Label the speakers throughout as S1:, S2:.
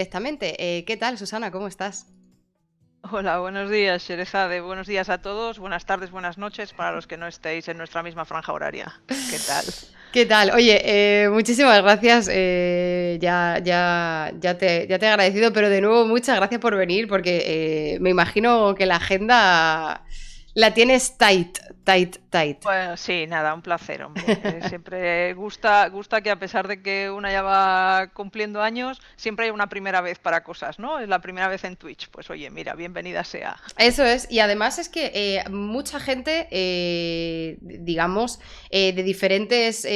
S1: Directamente. ¿Qué tal, Susana? ¿Cómo estás?
S2: Hola, buenos días, Sherezade. Buenos días a todos, buenas tardes, buenas noches para los que no estéis en nuestra misma franja horaria. ¿Qué tal?
S1: ¿Qué tal? Oye, muchísimas gracias. Ya te he agradecido, pero de nuevo muchas gracias por venir, porque me imagino que la agenda la tienes tight, tight, tight.
S2: Bueno, sí, nada, un placer, hombre. Siempre gusta que a pesar de que una ya va cumpliendo años, siempre hay una primera vez para cosas, ¿no? Es la primera vez en Twitch. Pues oye, mira, bienvenida sea.
S1: Eso es, y además es que mucha gente, digamos, de diferentes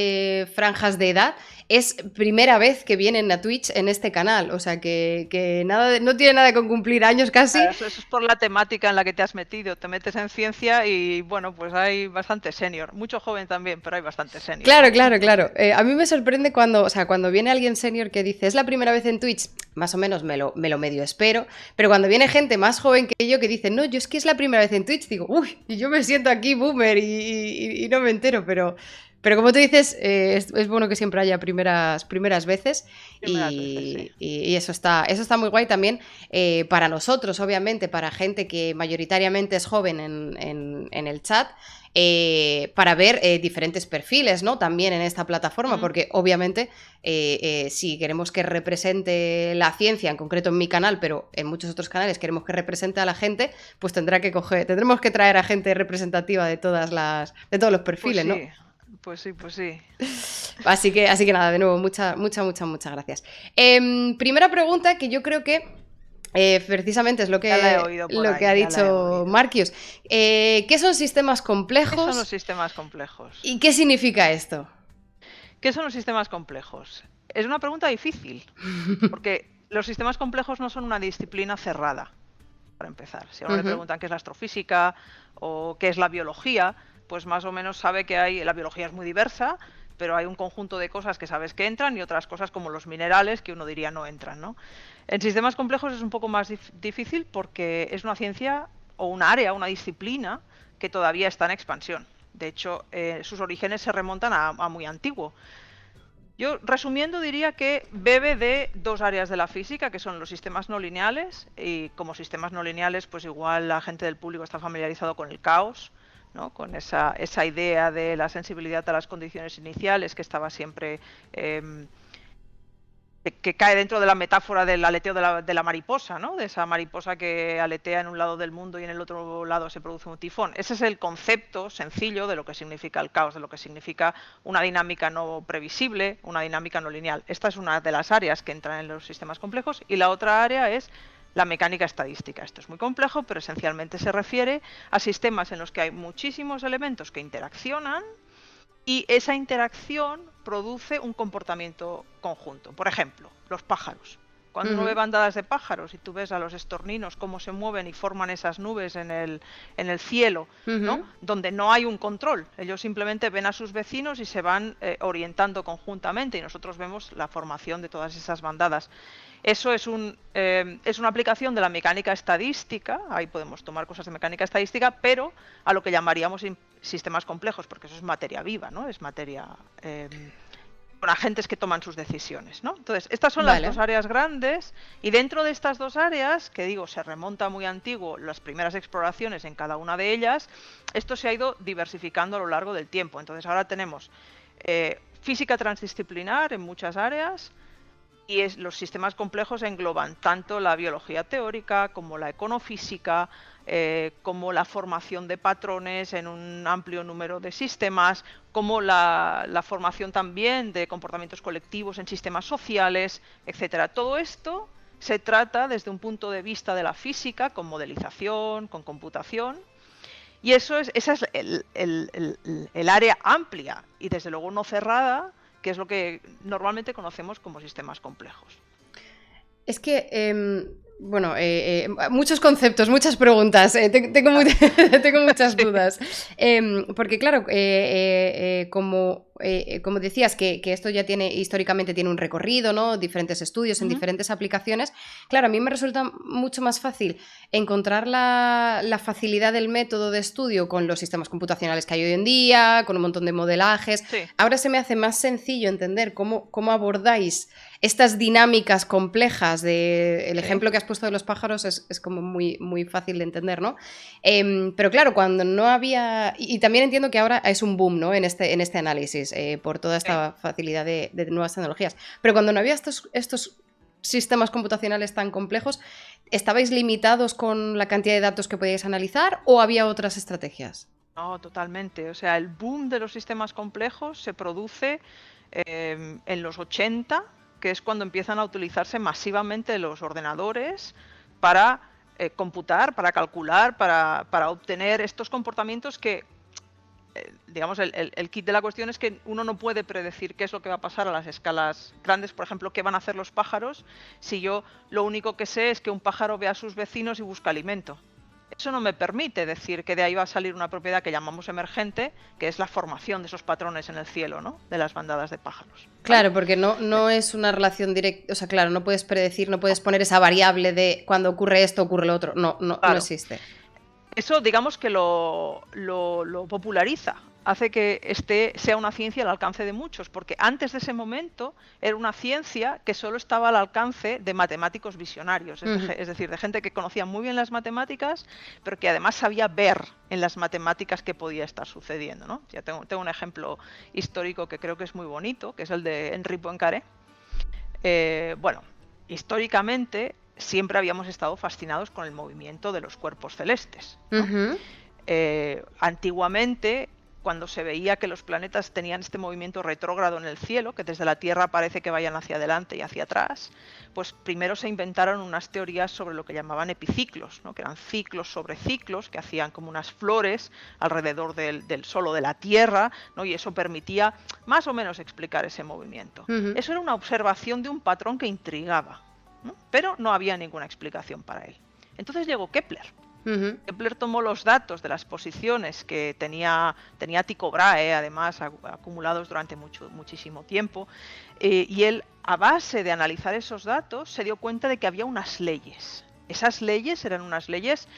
S1: franjas de edad, es primera vez que vienen a Twitch en este canal, o sea que nada no tiene nada con cumplir años casi.
S2: Claro, eso es por la temática en la que te has metido. Te metes en ciencia y bueno, pues hay bastante senior. Mucho joven también, pero hay bastante senior,
S1: Claro,
S2: ¿no?
S1: claro, claro.
S2: Entonces,
S1: A mí me sorprende cuando, o sea, cuando viene alguien senior que dice, es la primera vez en Twitch, más o menos me lo medio espero, pero cuando viene gente más joven que yo que dice, no, yo es que es la primera vez en Twitch, digo, uy, y yo me siento aquí boomer y no me entero, pero como tú dices, es bueno que siempre haya primeras veces
S2: primeras veces, sí.
S1: y eso está muy guay también para nosotros, obviamente, para gente que mayoritariamente es joven en el chat, para ver diferentes perfiles, ¿no? También en esta plataforma,
S2: Mm.
S1: porque obviamente si queremos que represente la ciencia, en concreto en mi canal, pero en muchos otros canales queremos que represente a la gente, pues tendremos que traer a gente representativa de todos los
S2: Pues
S1: perfiles, ¿no?
S2: sí, pues sí, pues sí.
S1: Así que nada, de nuevo, muchas gracias. Primera pregunta que yo creo que precisamente es lo
S2: Ya la he
S1: que,
S2: oído por
S1: lo que
S2: ahí,
S1: ha
S2: ya la he
S1: dicho
S2: oído.
S1: Marquios. ¿Qué son sistemas
S2: ¿Qué son los
S1: complejos
S2: sistemas complejos?
S1: y qué significa esto?
S2: ¿Qué son los sistemas complejos? Es una pregunta difícil, porque los sistemas complejos no son una disciplina cerrada, para empezar. Si a uno le
S1: Ujú.
S2: preguntan qué es la astrofísica o qué es la biología, pues más o menos sabe que la biología es muy diversa, pero hay un conjunto de cosas que sabes que entran y otras cosas como los minerales que uno diría no entran, ¿no? En sistemas complejos es un poco más difícil porque es una ciencia o un área, una disciplina que todavía está en expansión. De hecho, sus orígenes se remontan a muy antiguo. Yo, resumiendo, diría que bebe de dos áreas de la física, que son los sistemas no lineales, y como sistemas no lineales, pues igual la gente del público está familiarizado con el caos, ¿no? Con esa idea de la sensibilidad a las condiciones iniciales, que estaba siempre que cae dentro de la metáfora del aleteo de la mariposa, ¿no? De esa mariposa que aletea en un lado del mundo y en el otro lado se produce un tifón. Ese es el concepto sencillo de lo que significa el caos, de lo que significa una dinámica no previsible, una dinámica no lineal. Esta es una de las áreas que entran en los sistemas complejos y la otra área es la mecánica estadística. Esto es muy complejo, pero esencialmente se refiere a sistemas en los que hay muchísimos elementos que interaccionan y esa interacción produce un comportamiento conjunto. Por ejemplo, los pájaros. Cuando uno ve
S1: Ujú.
S2: bandadas de pájaros y tú ves a los estorninos cómo se mueven y forman esas nubes en el cielo, ¿no?
S1: Ujú.
S2: Donde no hay un control. Ellos simplemente ven a sus vecinos y se van orientando conjuntamente y nosotros vemos la formación de todas esas bandadas. Eso es una aplicación de la mecánica estadística, ahí podemos tomar cosas de mecánica estadística, pero a lo que llamaríamos sistemas complejos, porque eso es materia viva, ¿no? Es materia con agentes que toman sus decisiones, ¿no? Entonces, estas son las dos
S1: Vale.
S2: áreas grandes y dentro de estas dos áreas, que digo, se remonta muy antiguo las primeras exploraciones en cada una de ellas, esto se ha ido diversificando a lo largo del tiempo. Entonces, ahora tenemos física transdisciplinar en muchas áreas, y los sistemas complejos engloban tanto la biología teórica como la econofísica, como la formación de patrones en un amplio número de sistemas, como la formación también de comportamientos colectivos en sistemas sociales, etcétera. Todo esto se trata desde un punto de vista de la física, con modelización, con computación, y esa es el área amplia y desde luego no cerrada, que es lo que normalmente conocemos como sistemas complejos.
S1: Es que, bueno, muchos conceptos, muchas preguntas, tengo
S2: Claro.
S1: tengo muchas
S2: Sí.
S1: dudas. Porque claro, como como decías, que esto ya históricamente tiene un recorrido, ¿no? Diferentes estudios en diferentes aplicaciones. Claro, a mí me resulta mucho más fácil encontrar la facilidad del método de estudio con los sistemas computacionales que hay hoy en día, con un montón de modelajes.
S2: Sí.
S1: Ahora se me hace más sencillo entender cómo abordáis estas dinámicas complejas el ejemplo que has puesto de los pájaros es como muy, muy fácil de entender, ¿no? Pero claro, cuando no había... Y también entiendo que ahora es un boom, ¿no? En este análisis, por toda esta facilidad de nuevas tecnologías. Pero cuando no había estos sistemas computacionales tan complejos, ¿estabais limitados con la cantidad de datos que podíais analizar o había otras estrategias?
S2: No, totalmente. O sea, el boom de los sistemas complejos se produce en los 80, que es cuando empiezan a utilizarse masivamente los ordenadores para computar, para calcular, para obtener estos comportamientos que, digamos, el kit de la cuestión es que uno no puede predecir qué es lo que va a pasar a las escalas grandes. Por ejemplo, qué van a hacer los pájaros si yo lo único que sé es que un pájaro ve a sus vecinos y busca alimento. Eso no me permite decir que de ahí va a salir una propiedad que llamamos emergente, que es la formación de esos patrones en el cielo, ¿no? De las bandadas de pájaros. ¿Vale?
S1: Claro, porque no es una relación directa, o sea, claro, no puedes predecir, no puedes poner esa variable de cuando ocurre esto, ocurre lo otro, no existe.
S2: Eso, digamos que lo populariza, hace que sea una ciencia al alcance de muchos, porque antes de ese momento era una ciencia que solo estaba al alcance de matemáticos visionarios, es decir, de gente que conocía muy bien las matemáticas, pero que además sabía ver en las matemáticas qué podía estar sucediendo, ¿no? Ya tengo un ejemplo histórico que creo que es muy bonito, que es el de Henri Poincaré. Bueno, históricamente siempre habíamos estado fascinados con el movimiento de los cuerpos celestes, ¿no? Antiguamente, cuando se veía que los planetas tenían este movimiento retrógrado en el cielo, que desde la Tierra parece que vayan hacia adelante y hacia atrás, pues primero se inventaron unas teorías sobre lo que llamaban epiciclos, ¿no? Que eran ciclos sobre ciclos, que hacían como unas flores alrededor del Sol o de la Tierra, ¿no? Y eso permitía más o menos explicar ese movimiento. Eso era una observación de un patrón que intrigaba, ¿no? Pero no había ninguna explicación para él. Entonces llegó Kepler. Kepler tomó los datos de las posiciones que tenía Tycho Brahe, además acumulados durante muchísimo tiempo, y él, a base de analizar esos datos, se dio cuenta de que había unas leyes. Esas leyes eran unas leyes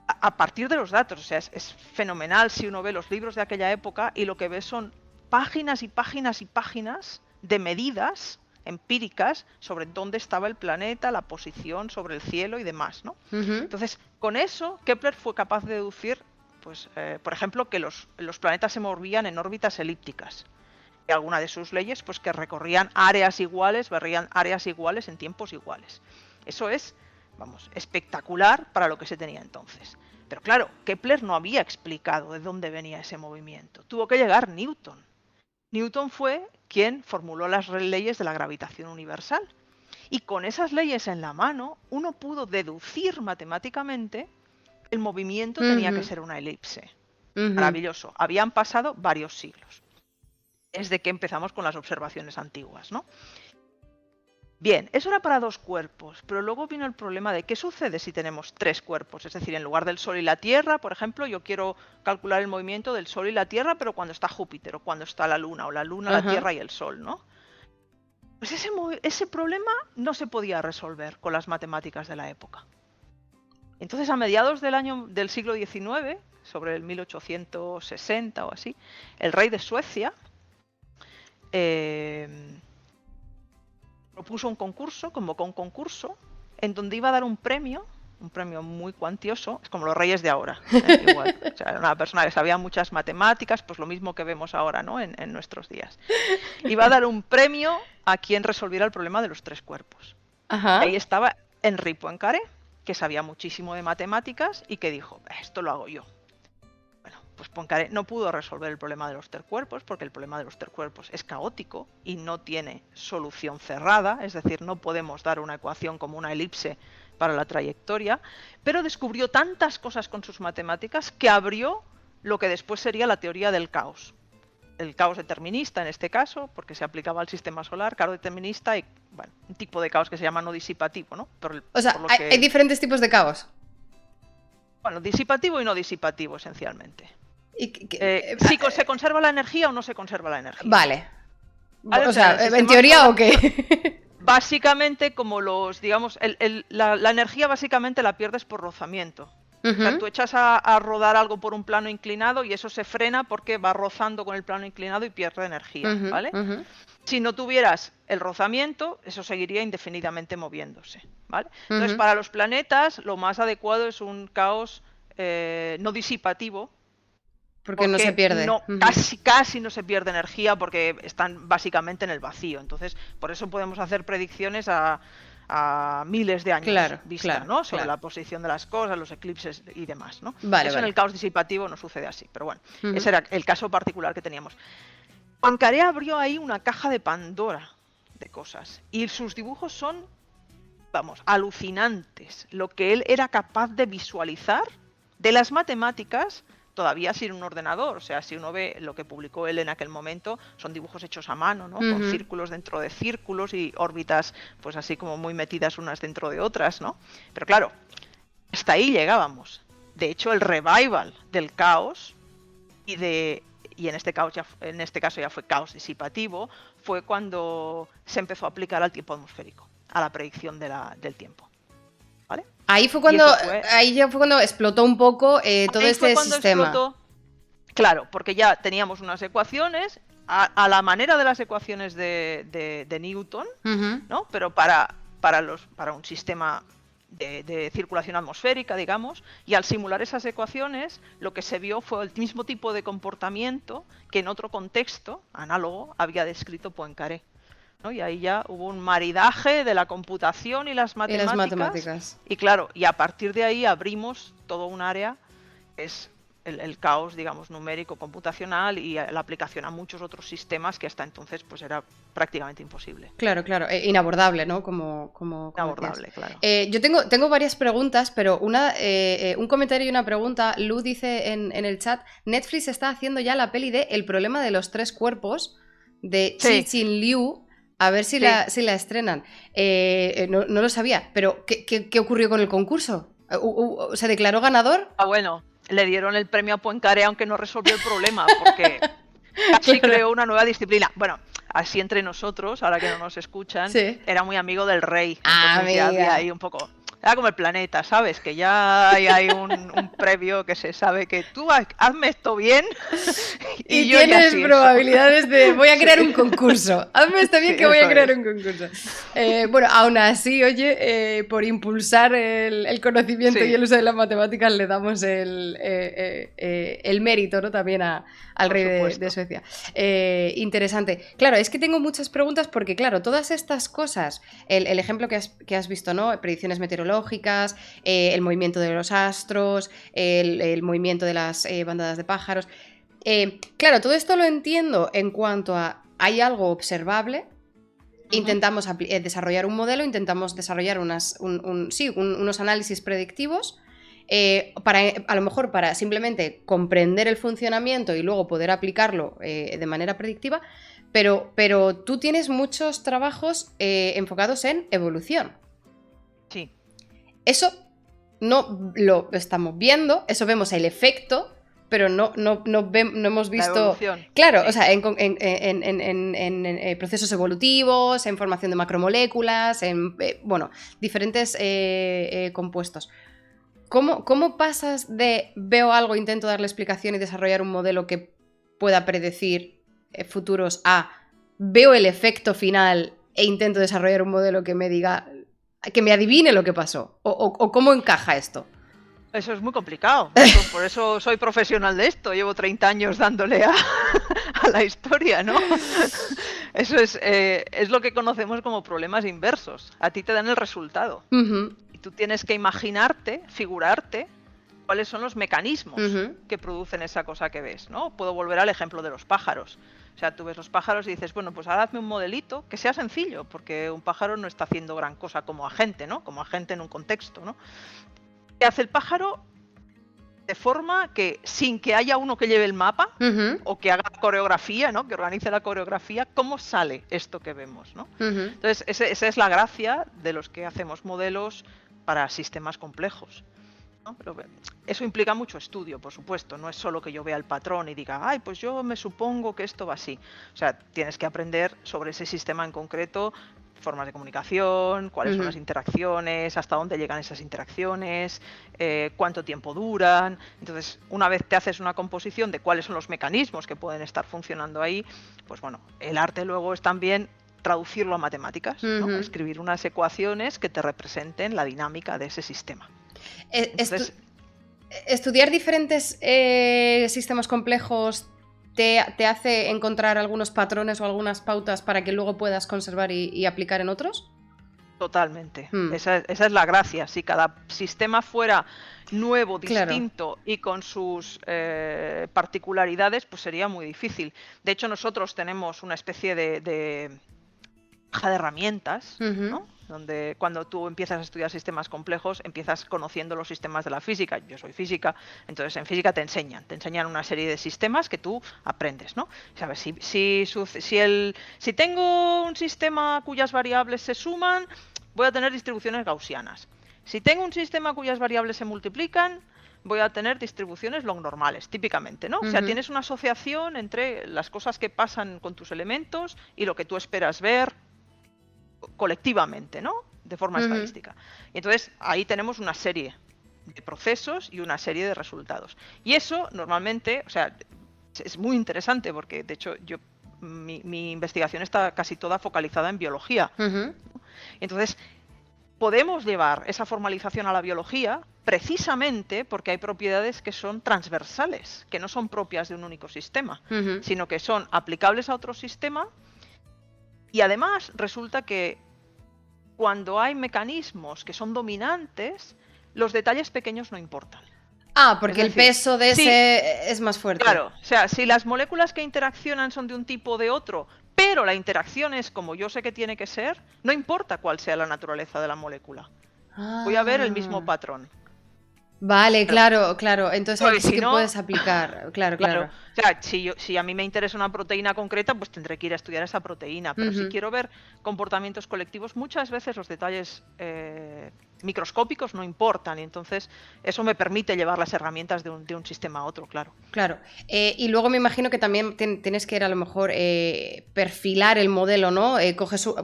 S2: a partir de los datos. O sea, es fenomenal si uno ve los libros de aquella época y lo que ve son páginas y páginas y páginas de medidas empíricas sobre dónde estaba el planeta, la posición sobre el cielo y demás, ¿no? Entonces, con eso, Kepler fue capaz de deducir, pues, por ejemplo, que los planetas se movían en órbitas elípticas. Y alguna de sus leyes, pues, que recorrían áreas iguales en tiempos iguales. Eso es, vamos, espectacular para lo que se tenía entonces. Pero claro, Kepler no había explicado de dónde venía ese movimiento. Tuvo que llegar Newton. Newton fue quien formuló las leyes de la gravitación universal. Y con esas leyes en la mano, uno pudo deducir matemáticamente que el movimiento tenía que ser una elipse. Maravilloso. Habían pasado varios siglos desde que empezamos con las observaciones antiguas, ¿no? Bien, eso era para dos cuerpos, pero luego vino el problema de qué sucede si tenemos tres cuerpos. Es decir, en lugar del Sol y la Tierra, por ejemplo, yo quiero calcular el movimiento del Sol y la Tierra, pero cuando está Júpiter o cuando está la Luna, o la Luna, la Tierra y el Sol, ¿no? Pues ese problema no se podía resolver con las matemáticas de la época. Entonces, a mediados del siglo XIX, sobre el 1860 o así, el rey de Suecia propuso un concurso, convocó un concurso, en donde iba a dar un premio muy cuantioso, es como los reyes de ahora, igual. O sea, era una persona que sabía muchas matemáticas, pues lo mismo que vemos ahora, ¿no? en nuestros días. Iba a dar un premio a quien resolviera el problema de los tres cuerpos. Ahí estaba Henri Poincaré, que sabía muchísimo de matemáticas y que dijo, esto lo hago yo. Bueno, pues Poincaré no pudo resolver el problema de los tres cuerpos, porque el problema de los tres cuerpos es caótico y no tiene solución cerrada, es decir, no podemos dar una ecuación como una elipse para la trayectoria, pero descubrió tantas cosas con sus matemáticas que abrió lo que después sería la teoría del caos. El caos determinista en este caso, porque se aplicaba al sistema solar, caos determinista y, bueno, un tipo de caos que se llama no disipativo, ¿no?
S1: O sea, hay diferentes tipos de caos.
S2: Bueno, disipativo y no disipativo, esencialmente. Si se conserva la energía o no se conserva la energía.
S1: Vale.
S2: ¿Vale?
S1: O sea, ¿en teoría o qué?
S2: Básicamente, como digamos, la energía básicamente la pierdes por rozamiento. O sea, tú echas a rodar algo por un plano inclinado y eso se frena porque va rozando con el plano inclinado y pierde energía, ¿vale? Si no tuvieras el rozamiento, eso seguiría indefinidamente moviéndose, ¿vale? Entonces, para los planetas, lo más adecuado es un caos no disipativo.
S1: Porque no se pierde.
S2: Casi no se pierde energía porque están básicamente en el vacío. Entonces, por eso podemos hacer predicciones a miles de años vista, ¿no? Sobre la posición de las cosas, los eclipses y demás, ¿no? En el caos disipativo no sucede así, pero bueno, ese era el caso particular que teníamos. Poincaré abrió ahí una caja de Pandora de cosas y sus dibujos son, vamos, alucinantes. Lo que él era capaz de visualizar de las matemáticas todavía sin un ordenador. O sea, si uno ve lo que publicó él en aquel momento, son dibujos hechos a mano, ¿no? Con círculos dentro de círculos y órbitas, pues así como muy metidas unas dentro de otras, ¿no? Pero claro, hasta ahí llegábamos. De hecho, el revival del caos y en este caso ya fue caos disipativo, fue cuando se empezó a aplicar al tiempo atmosférico, a la predicción del tiempo. ¿Vale?
S1: Ahí ya fue cuando explotó un poco todo este sistema. Explotó,
S2: claro, porque ya teníamos unas ecuaciones a la manera de las ecuaciones de Newton, ¿no? Pero para un sistema de circulación atmosférica, digamos, y al simular esas ecuaciones, lo que se vio fue el mismo tipo de comportamiento que en otro contexto análogo había descrito Poincaré. ¿no? Y ahí ya hubo un maridaje de la computación y las matemáticas. Y claro, y a partir de ahí abrimos todo un área que es el caos, digamos, numérico, computacional y la aplicación a muchos otros sistemas que hasta entonces pues era prácticamente imposible.
S1: Claro, inabordable, ¿no? Como
S2: inabordable, claro.
S1: Yo tengo varias preguntas, pero un comentario y una pregunta. Lu dice en el chat, Netflix está haciendo ya la peli de El problema de los tres cuerpos de Cixin Liu. A ver si la estrenan. No lo sabía, pero ¿qué ocurrió con el concurso? ¿Se declaró ganador?
S2: Bueno, le dieron el premio a Poincaré aunque no resolvió el problema, porque casi creó una nueva disciplina. Bueno, así entre nosotros, ahora que no nos escuchan, era muy amigo del rey. Entonces ya había ahí un poco... Era como el planeta, ¿sabes? Que ya hay un previo que se sabe que tú hazme esto bien
S1: y yo tienes probabilidades de voy a crear un concurso. Hazme esto bien que voy a crear un concurso. Bueno, aún así, oye, por impulsar el conocimiento y el uso de las matemáticas le damos el mérito, ¿no? También al rey de Suecia. Interesante. Claro, es que tengo muchas preguntas porque, claro, todas estas cosas, el ejemplo que has visto, ¿no? Predicciones meteorológicas, el movimiento de los astros, el movimiento de las bandadas de pájaros. Claro, todo esto lo entiendo en cuanto a hay algo observable, intentamos desarrollar un modelo, intentamos desarrollar unos análisis predictivos a lo mejor para simplemente comprender el funcionamiento y luego poder aplicarlo de manera predictiva, pero tú tienes muchos trabajos enfocados en evolución.
S2: Sí.
S1: Eso no lo estamos viendo, eso vemos el efecto, pero no hemos visto...
S2: La evolución.
S1: Claro, o sea, en procesos evolutivos, en formación de macromoléculas, en diferentes compuestos. ¿Cómo pasas de veo algo, intento darle explicación y desarrollar un modelo que pueda predecir futuros a veo el efecto final e intento desarrollar un modelo que me diga... que me adivine lo que pasó? ¿O cómo encaja esto?
S2: Eso es muy complicado. Por eso soy profesional de esto. Llevo 30 años dándole a la historia, ¿no? Eso es lo que conocemos como problemas inversos. A ti te dan el resultado. Y tú tienes que imaginarte, figurarte, cuáles son los mecanismos que producen esa cosa que ves, ¿no? Puedo volver al ejemplo de los pájaros. O sea, tú ves los pájaros y dices, bueno, pues ahora hazme un modelito que sea sencillo, porque un pájaro no está haciendo gran cosa como agente, ¿no? Como agente en un contexto, ¿no? ¿Qué hace el pájaro? De forma que, sin que haya uno que lleve el mapa o que haga coreografía, ¿no? Que organice la coreografía, ¿cómo sale esto que vemos, ¿no? Entonces, esa es la gracia de los que hacemos modelos para sistemas complejos. ¿no? Pero eso implica mucho estudio, por supuesto. No es solo que yo vea el patrón y diga, ay, pues yo me supongo que esto va así. O sea, tienes que aprender sobre ese sistema en concreto, formas de comunicación, cuáles son las interacciones, hasta dónde llegan esas interacciones, cuánto tiempo duran. Entonces, una vez te haces una composición de cuáles son los mecanismos que pueden estar funcionando ahí, pues bueno, el arte luego es también traducirlo a matemáticas, ¿no? Escribir unas ecuaciones que te representen la dinámica de ese sistema. Entonces,
S1: estudiar diferentes sistemas complejos te hace encontrar algunos patrones o algunas pautas para que luego puedas conservar y aplicar en otros.
S2: Totalmente. Esa es la gracia. Si cada sistema fuera nuevo, distinto, claro, y con sus particularidades, pues sería muy difícil. De hecho, nosotros tenemos una especie de caja de herramientas, ¿no? Donde cuando tú empiezas a estudiar sistemas complejos, empiezas conociendo los sistemas de la física. Yo soy física, entonces en física te enseñan una serie de sistemas que tú aprendes, ¿no? ¿Sabes? Si tengo un sistema cuyas variables se suman, voy a tener distribuciones gaussianas. Si tengo un sistema cuyas variables se multiplican, voy a tener distribuciones log-normales, típicamente, ¿no? O sea, tienes una asociación entre las cosas que pasan con tus elementos y lo que tú esperas ver colectivamente, ¿no? De forma estadística. Y entonces ahí tenemos una serie de procesos y una serie de resultados. Y eso normalmente, o sea, es muy interesante porque de hecho mi investigación está casi toda focalizada en biología. ¿No? Entonces podemos llevar esa formalización a la biología precisamente porque hay propiedades que son transversales, que no son propias de un único sistema, sino que son aplicables a otro sistema. Y además resulta que cuando hay mecanismos que son dominantes, los detalles pequeños no importan.
S1: Ah, porque el peso de ese es más fuerte.
S2: Claro, o sea, si las moléculas que interaccionan son de un tipo o de otro, pero la interacción es como yo sé que tiene que ser, no importa cuál sea la naturaleza de la molécula. Voy a ver el mismo patrón.
S1: Vale, claro. Entonces ahí sí que puedes aplicar. Claro.
S2: O sea, si a mí me interesa una proteína concreta, pues tendré que ir a estudiar esa proteína. Pero si quiero ver comportamientos colectivos, muchas veces los detalles microscópicos no importan. Y entonces eso me permite llevar las herramientas de un sistema a otro, claro.
S1: Claro. Y luego me imagino que también tienes que ir a lo mejor perfilar el modelo, ¿no?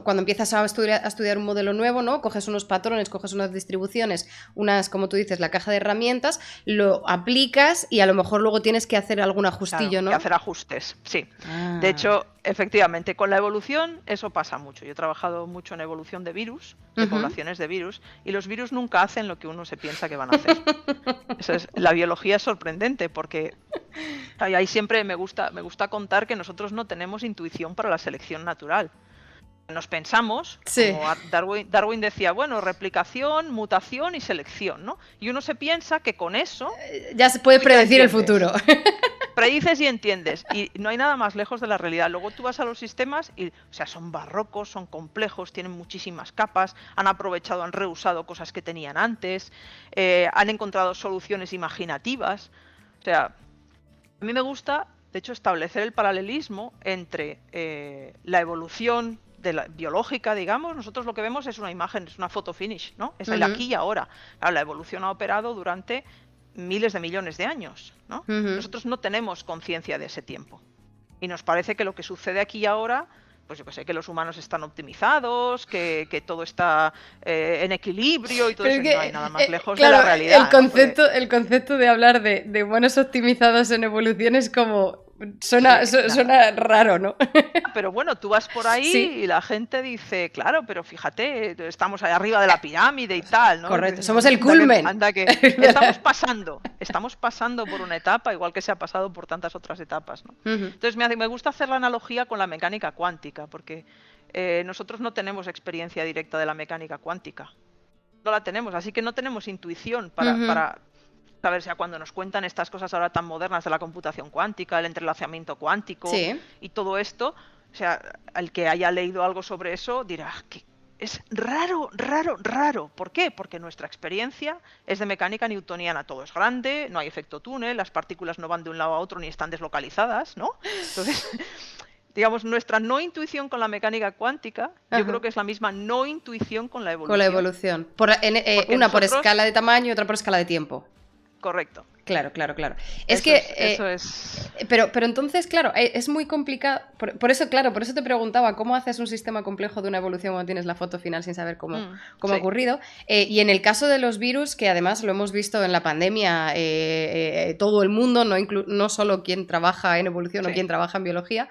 S1: Cuando empiezas a estudiar un modelo nuevo, ¿no? Coges unos patrones, coges unas distribuciones, como tú dices, la caja de herramientas, lo aplicas y a lo mejor luego tienes que hacer algún ajustillo,
S2: claro,
S1: ¿no?
S2: Que hacer ajustes, sí. De hecho, efectivamente, con la evolución eso pasa mucho. Yo he trabajado mucho en evolución de virus, de poblaciones de virus, y los virus nunca hacen lo que uno se piensa que van a hacer. La biología es sorprendente porque ahí siempre me gusta contar que nosotros no tenemos intuición para la selección natural. Nos pensamos, como Darwin decía, bueno, replicación, mutación y selección, ¿no? Y uno se piensa que con eso
S1: ya se puede predecir el futuro.
S2: Predices y entiendes, y no hay nada más lejos de la realidad. Luego tú vas a los sistemas y, o sea, son barrocos, son complejos, tienen muchísimas capas, han aprovechado, han reusado cosas que tenían antes, han encontrado soluciones imaginativas. O sea, a mí me gusta, de hecho, establecer el paralelismo entre la evolución biológica, digamos. Nosotros lo que vemos es una imagen, es una foto finish, ¿no? Es el aquí y ahora. Claro, la evolución ha operado durante miles de millones de años, ¿no? Nosotros no tenemos conciencia de ese tiempo. Y nos parece que lo que sucede aquí y ahora, pues yo que sé, que los humanos están optimizados, que todo está en equilibrio y todo eso, no hay nada más lejos de la realidad.
S1: El concepto de hablar de humanos optimizados en evolución es como... Suena raro, ¿no?
S2: Pero bueno, tú vas por ahí y la gente dice, claro, pero fíjate, estamos ahí arriba de la pirámide y tal, ¿no?
S1: Correcto, somos el culmen.
S2: Estamos pasando por una etapa, igual que se ha pasado por tantas otras etapas, ¿no? Entonces me gusta hacer la analogía con la mecánica cuántica, porque nosotros no tenemos experiencia directa de la mecánica cuántica. No la tenemos, así que no tenemos intuición para saber, si cuando nos cuentan estas cosas ahora tan modernas de la computación cuántica, el entrelazamiento cuántico y todo esto, o sea, el que haya leído algo sobre eso dirá que es raro. ¿Por qué? Porque nuestra experiencia es de mecánica newtoniana. Todo es grande, no hay efecto túnel, las partículas no van de un lado a otro ni están deslocalizadas, ¿no? Entonces, digamos, nuestra no intuición con la mecánica cuántica, yo
S1: Ajá.
S2: creo que es la misma no intuición con la
S1: Con la
S2: evolución.
S1: evolución.
S2: Porque
S1: Una por
S2: nosotros,
S1: escala de tamaño y otra por escala de tiempo.
S2: correcto,
S1: Claro, claro, claro. Es que,
S2: eso es.
S1: pero entonces, claro, es muy complicado. Por eso, claro, por eso te preguntaba cómo haces un sistema complejo de una evolución cuando tienes la foto final sin saber cómo ha
S2: Sí.
S1: ocurrido. Y en el caso de los virus, que además lo hemos visto en la pandemia, todo el mundo, no solo quien trabaja en evolución o
S2: Sí.
S1: quien trabaja en biología,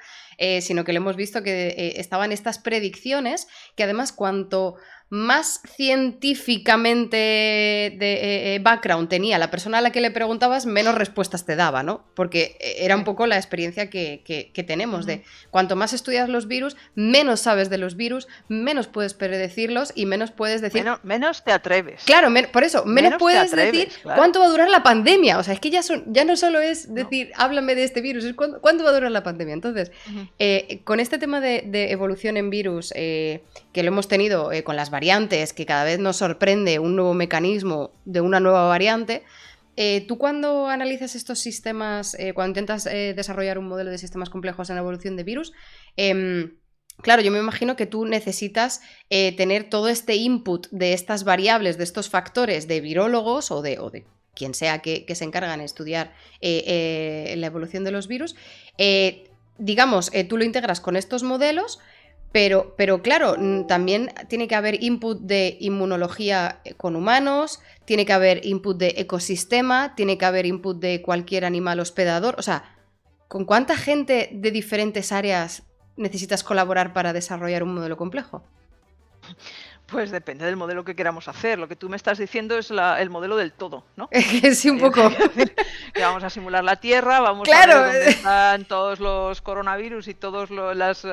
S1: sino que lo hemos visto que estaban estas predicciones que además cuanto más científicamente de background tenía la persona a la que le preguntabas, menos respuestas te daba, ¿no? Porque era un
S2: Sí.
S1: poco la experiencia que tenemos de
S2: Ujú.
S1: cuanto más estudias los virus, menos sabes de los virus, menos puedes predecirlos y menos puedes decir...
S2: Menos te atreves.
S1: Claro, por eso, menos
S2: Menos te
S1: puedes decir
S2: atreves, claro.
S1: cuánto va a durar la pandemia. O sea, es que ya no solo es
S2: No.
S1: decir, háblame de este virus, es cuánto va a durar la pandemia. Entonces,
S2: Ujú.
S1: con este tema de evolución en virus, que lo hemos tenido con las variantes, que cada vez nos sorprende un nuevo mecanismo de una nueva variante, tú cuando analizas estos sistemas, cuando intentas desarrollar un modelo de sistemas complejos en evolución de virus, claro, yo me imagino que tú necesitas tener todo este input de estas variables, de estos factores de virólogos o de quien sea que se encargan de estudiar la evolución de los virus. Digamos, tú lo integras con estos modelos, pero claro, también tiene que haber input de inmunología con humanos, tiene que haber input de ecosistema, tiene que haber input de cualquier animal hospedador. O sea, ¿con cuánta gente de diferentes áreas necesitas colaborar para desarrollar un modelo complejo?
S2: Pues depende del modelo que queramos hacer. Lo que tú me estás diciendo es el modelo del todo, ¿no?
S1: Sí, un poco.
S2: Que vamos a simular la Tierra, vamos
S1: Claro.
S2: a ver dónde están todos los coronavirus y todas las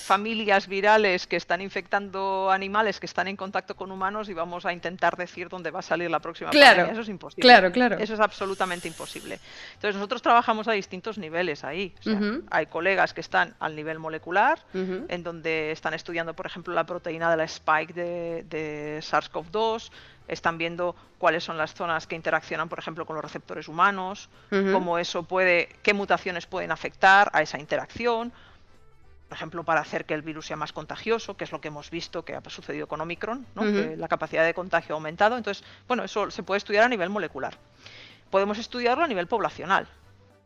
S2: familias virales que están infectando animales que están en contacto con humanos y vamos a intentar decir dónde va a salir la próxima pandemia. Eso es imposible.
S1: Claro.
S2: Eso es absolutamente imposible. Entonces nosotros trabajamos a distintos niveles ahí. O sea, hay colegas que están al nivel molecular, en donde están estudiando, por ejemplo, la proteína de la spike de SARS-CoV-2, están viendo cuáles son las zonas que interaccionan, por ejemplo, con los receptores humanos, cómo eso qué mutaciones pueden afectar a esa interacción, por ejemplo, para hacer que el virus sea más contagioso, que es lo que hemos visto que ha sucedido con Omicron, ¿no? Que la capacidad de contagio ha aumentado. Entonces, bueno, eso se puede estudiar a nivel molecular. Podemos estudiarlo a nivel poblacional.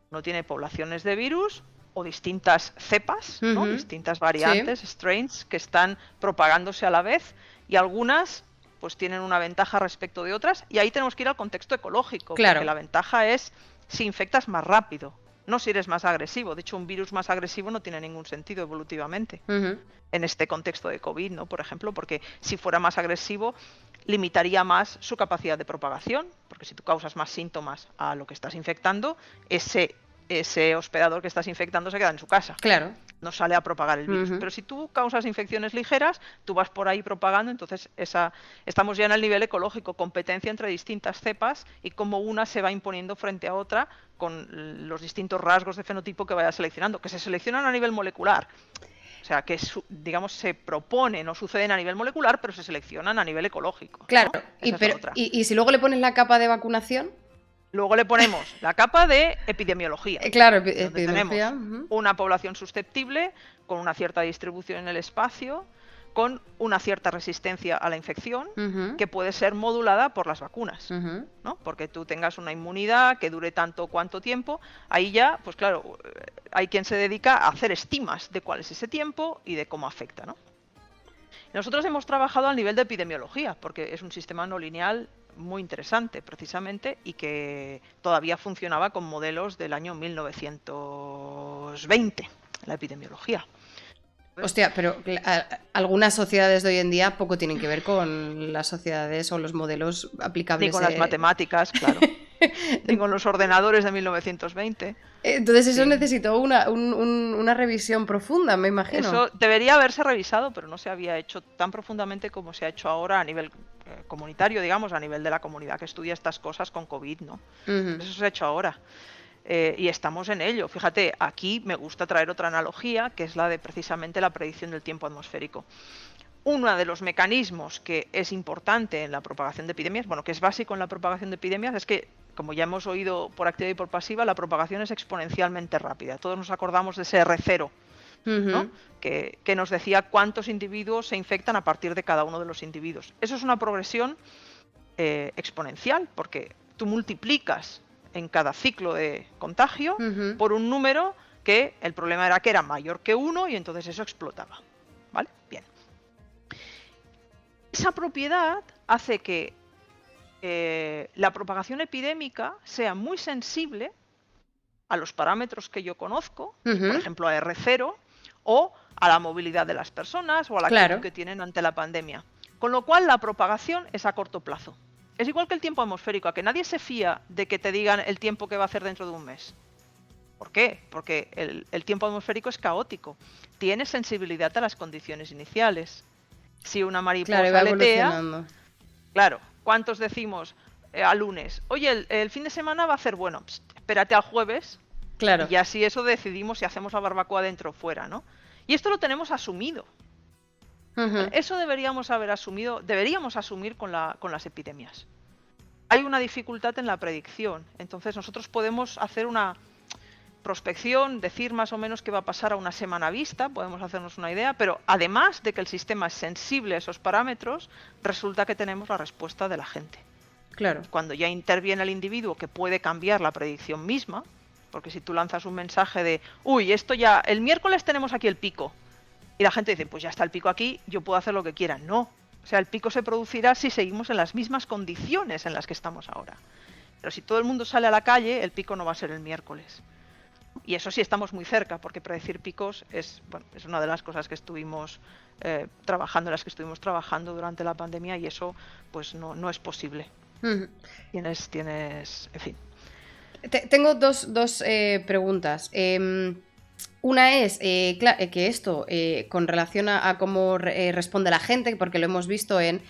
S2: Uno tiene poblaciones de virus o distintas cepas, ¿no? Distintas variantes, strains, que están propagándose a la vez, y algunas pues tienen una ventaja respecto de otras, y ahí tenemos que ir al contexto ecológico, porque la ventaja es si infectas más rápido, no si eres más agresivo. De hecho, un virus más agresivo no tiene ningún sentido evolutivamente en este contexto de COVID, ¿no? Por ejemplo, porque si fuera más agresivo limitaría más su capacidad de propagación, porque si tú causas más síntomas a lo que estás infectando, ese hospedador que estás infectando se queda en su casa.
S1: Claro.
S2: No sale a propagar el virus. Pero si tú causas infecciones ligeras, tú vas por ahí propagando, entonces estamos ya en el nivel ecológico, competencia entre distintas cepas y cómo una se va imponiendo frente a otra con los distintos rasgos de fenotipo que vaya seleccionando, que se seleccionan a nivel molecular. O sea, que digamos se proponen o suceden a nivel molecular, pero se seleccionan a nivel ecológico.
S1: Claro,
S2: ¿no?
S1: ¿Y si luego le pones la capa de vacunación?
S2: Luego le ponemos la capa de epidemiología.
S1: Claro,
S2: epidemiología. Tenemos una población susceptible, con una cierta distribución en el espacio, con una cierta resistencia a la infección, que puede ser modulada por las vacunas, ¿no? Porque tú tengas una inmunidad que dure tanto o cuanto tiempo, ahí ya, pues claro, hay quien se dedica a hacer estimas de cuál es ese tiempo y de cómo afecta, ¿no? Nosotros hemos trabajado al nivel de epidemiología, porque es un sistema no lineal muy interesante, precisamente, y que todavía funcionaba con modelos del año 1920, la epidemiología.
S1: Hostia, pero algunas sociedades de hoy en día poco tienen que ver con las sociedades o los modelos aplicables.
S2: Ni con las matemáticas, claro. Ni con los ordenadores de 1920.
S1: Entonces eso necesitó una revisión profunda, me imagino.
S2: Eso debería haberse revisado, pero no se había hecho tan profundamente como se ha hecho ahora a nivel comunitario, digamos, a nivel de la comunidad que estudia estas cosas con COVID, ¿no? Eso se ha hecho ahora. Y estamos en ello. Fíjate, aquí me gusta traer otra analogía, que es la de precisamente la predicción del tiempo atmosférico. Uno de los mecanismos que es importante en la propagación de epidemias, bueno, que es básico en la propagación de epidemias, es que, como ya hemos oído por activa y por pasiva, la propagación es exponencialmente rápida. Todos nos acordamos de ese R0, ¿no?
S1: Ujú.
S2: Que nos decía cuántos individuos se infectan a partir de cada uno de los individuos. Eso es una progresión exponencial, porque tú multiplicas en cada ciclo de contagio
S1: Ujú.
S2: por un número que el problema era que era mayor que 1 y entonces eso explotaba. ¿Vale? Bien. Esa propiedad hace que la propagación epidémica sea muy sensible a los parámetros que yo conozco, por
S1: Ujú.
S2: ejemplo a R0, o a la movilidad de las personas o a la actitud
S1: Claro,
S2: que tienen ante la pandemia. Con lo cual la propagación es a corto plazo. Es igual que el tiempo atmosférico, a que nadie se fía de que te digan el tiempo que va a hacer dentro de un mes. ¿Por qué? Porque el tiempo atmosférico es caótico. Tiene sensibilidad a las condiciones iniciales. Si una
S1: claro, y
S2: mariposa
S1: va
S2: aletea,
S1: evolucionando.
S2: claro, ¿cuántos decimos al lunes? Oye, el fin de semana va a ser bueno. Psst, espérate al jueves y
S1: Claro,
S2: ya si eso decidimos si hacemos la barbacoa dentro o fuera, ¿no? Y esto lo tenemos asumido. ¿Vale?
S1: ujú,
S2: Eso deberíamos haber asumido, deberíamos asumir con las epidemias. Hay una dificultad en la predicción, entonces nosotros podemos hacer una prospección, decir más o menos qué va a pasar a una semana vista, podemos hacernos una idea, pero además de que el sistema es sensible a esos parámetros, resulta que tenemos la respuesta de la gente.
S1: claro,
S2: Cuando ya interviene el individuo que puede cambiar la predicción misma, porque si tú lanzas un mensaje de, uy, esto ya, el miércoles tenemos aquí el pico, y la gente dice, pues ya está el pico aquí, yo puedo hacer lo que quiera. No, o sea, el pico se producirá si seguimos en las mismas condiciones en las que estamos ahora. Pero si todo el mundo sale a la calle, el pico no va a ser el miércoles. Y eso sí estamos muy cerca, porque predecir picos es, bueno, es una de las cosas que estuvimos trabajando, en las que estuvimos trabajando durante la pandemia, y eso pues no es posible.
S1: ujú.
S2: En fin.
S1: Tengo dos preguntas. Una es que esto, con relación a cómo responde la gente, porque lo hemos visto en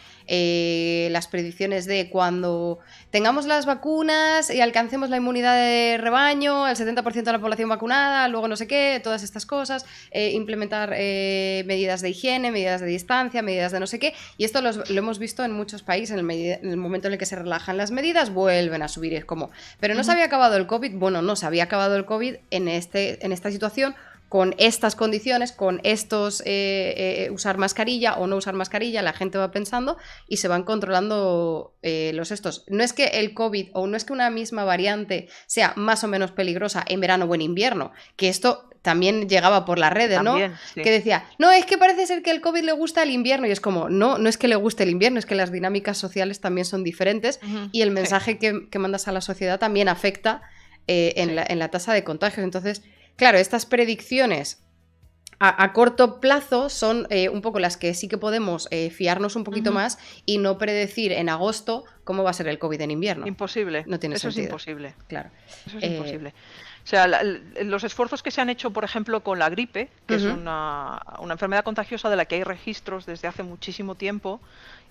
S1: las predicciones de cuando tengamos las vacunas y alcancemos la inmunidad de rebaño, el 70% de la población vacunada, luego no sé qué, todas estas cosas, implementar medidas de higiene, medidas de distancia, medidas de no sé qué, y esto lo hemos visto en muchos países, en el momento en el que se relajan las medidas, vuelven a subir, es como, pero no se había acabado el COVID, bueno, no se había acabado el COVID en esta situación, con estas condiciones, con estos usar mascarilla o no usar mascarilla, la gente va pensando y se van controlando los estos. No es que el COVID o no es que una misma variante sea más o menos peligrosa en verano o en invierno, que esto también llegaba por las redes, ¿no?
S2: También, sí.
S1: Que decía, no, es que parece ser que el COVID le gusta el invierno, y es como, no es que le guste el invierno, es que las dinámicas sociales también son diferentes y el mensaje que mandas a la sociedad también afecta en la tasa de contagios. Entonces, claro, estas predicciones a corto plazo son un poco las que sí que podemos fiarnos un poquito más y no predecir en agosto cómo va a ser el COVID en invierno.
S2: Imposible.
S1: No tiene
S2: Eso
S1: sentido.
S2: es imposible.
S1: Claro.
S2: Eso es imposible. O sea, los esfuerzos que se han hecho, por ejemplo, con la gripe, que es una enfermedad contagiosa de la que hay registros desde hace muchísimo tiempo,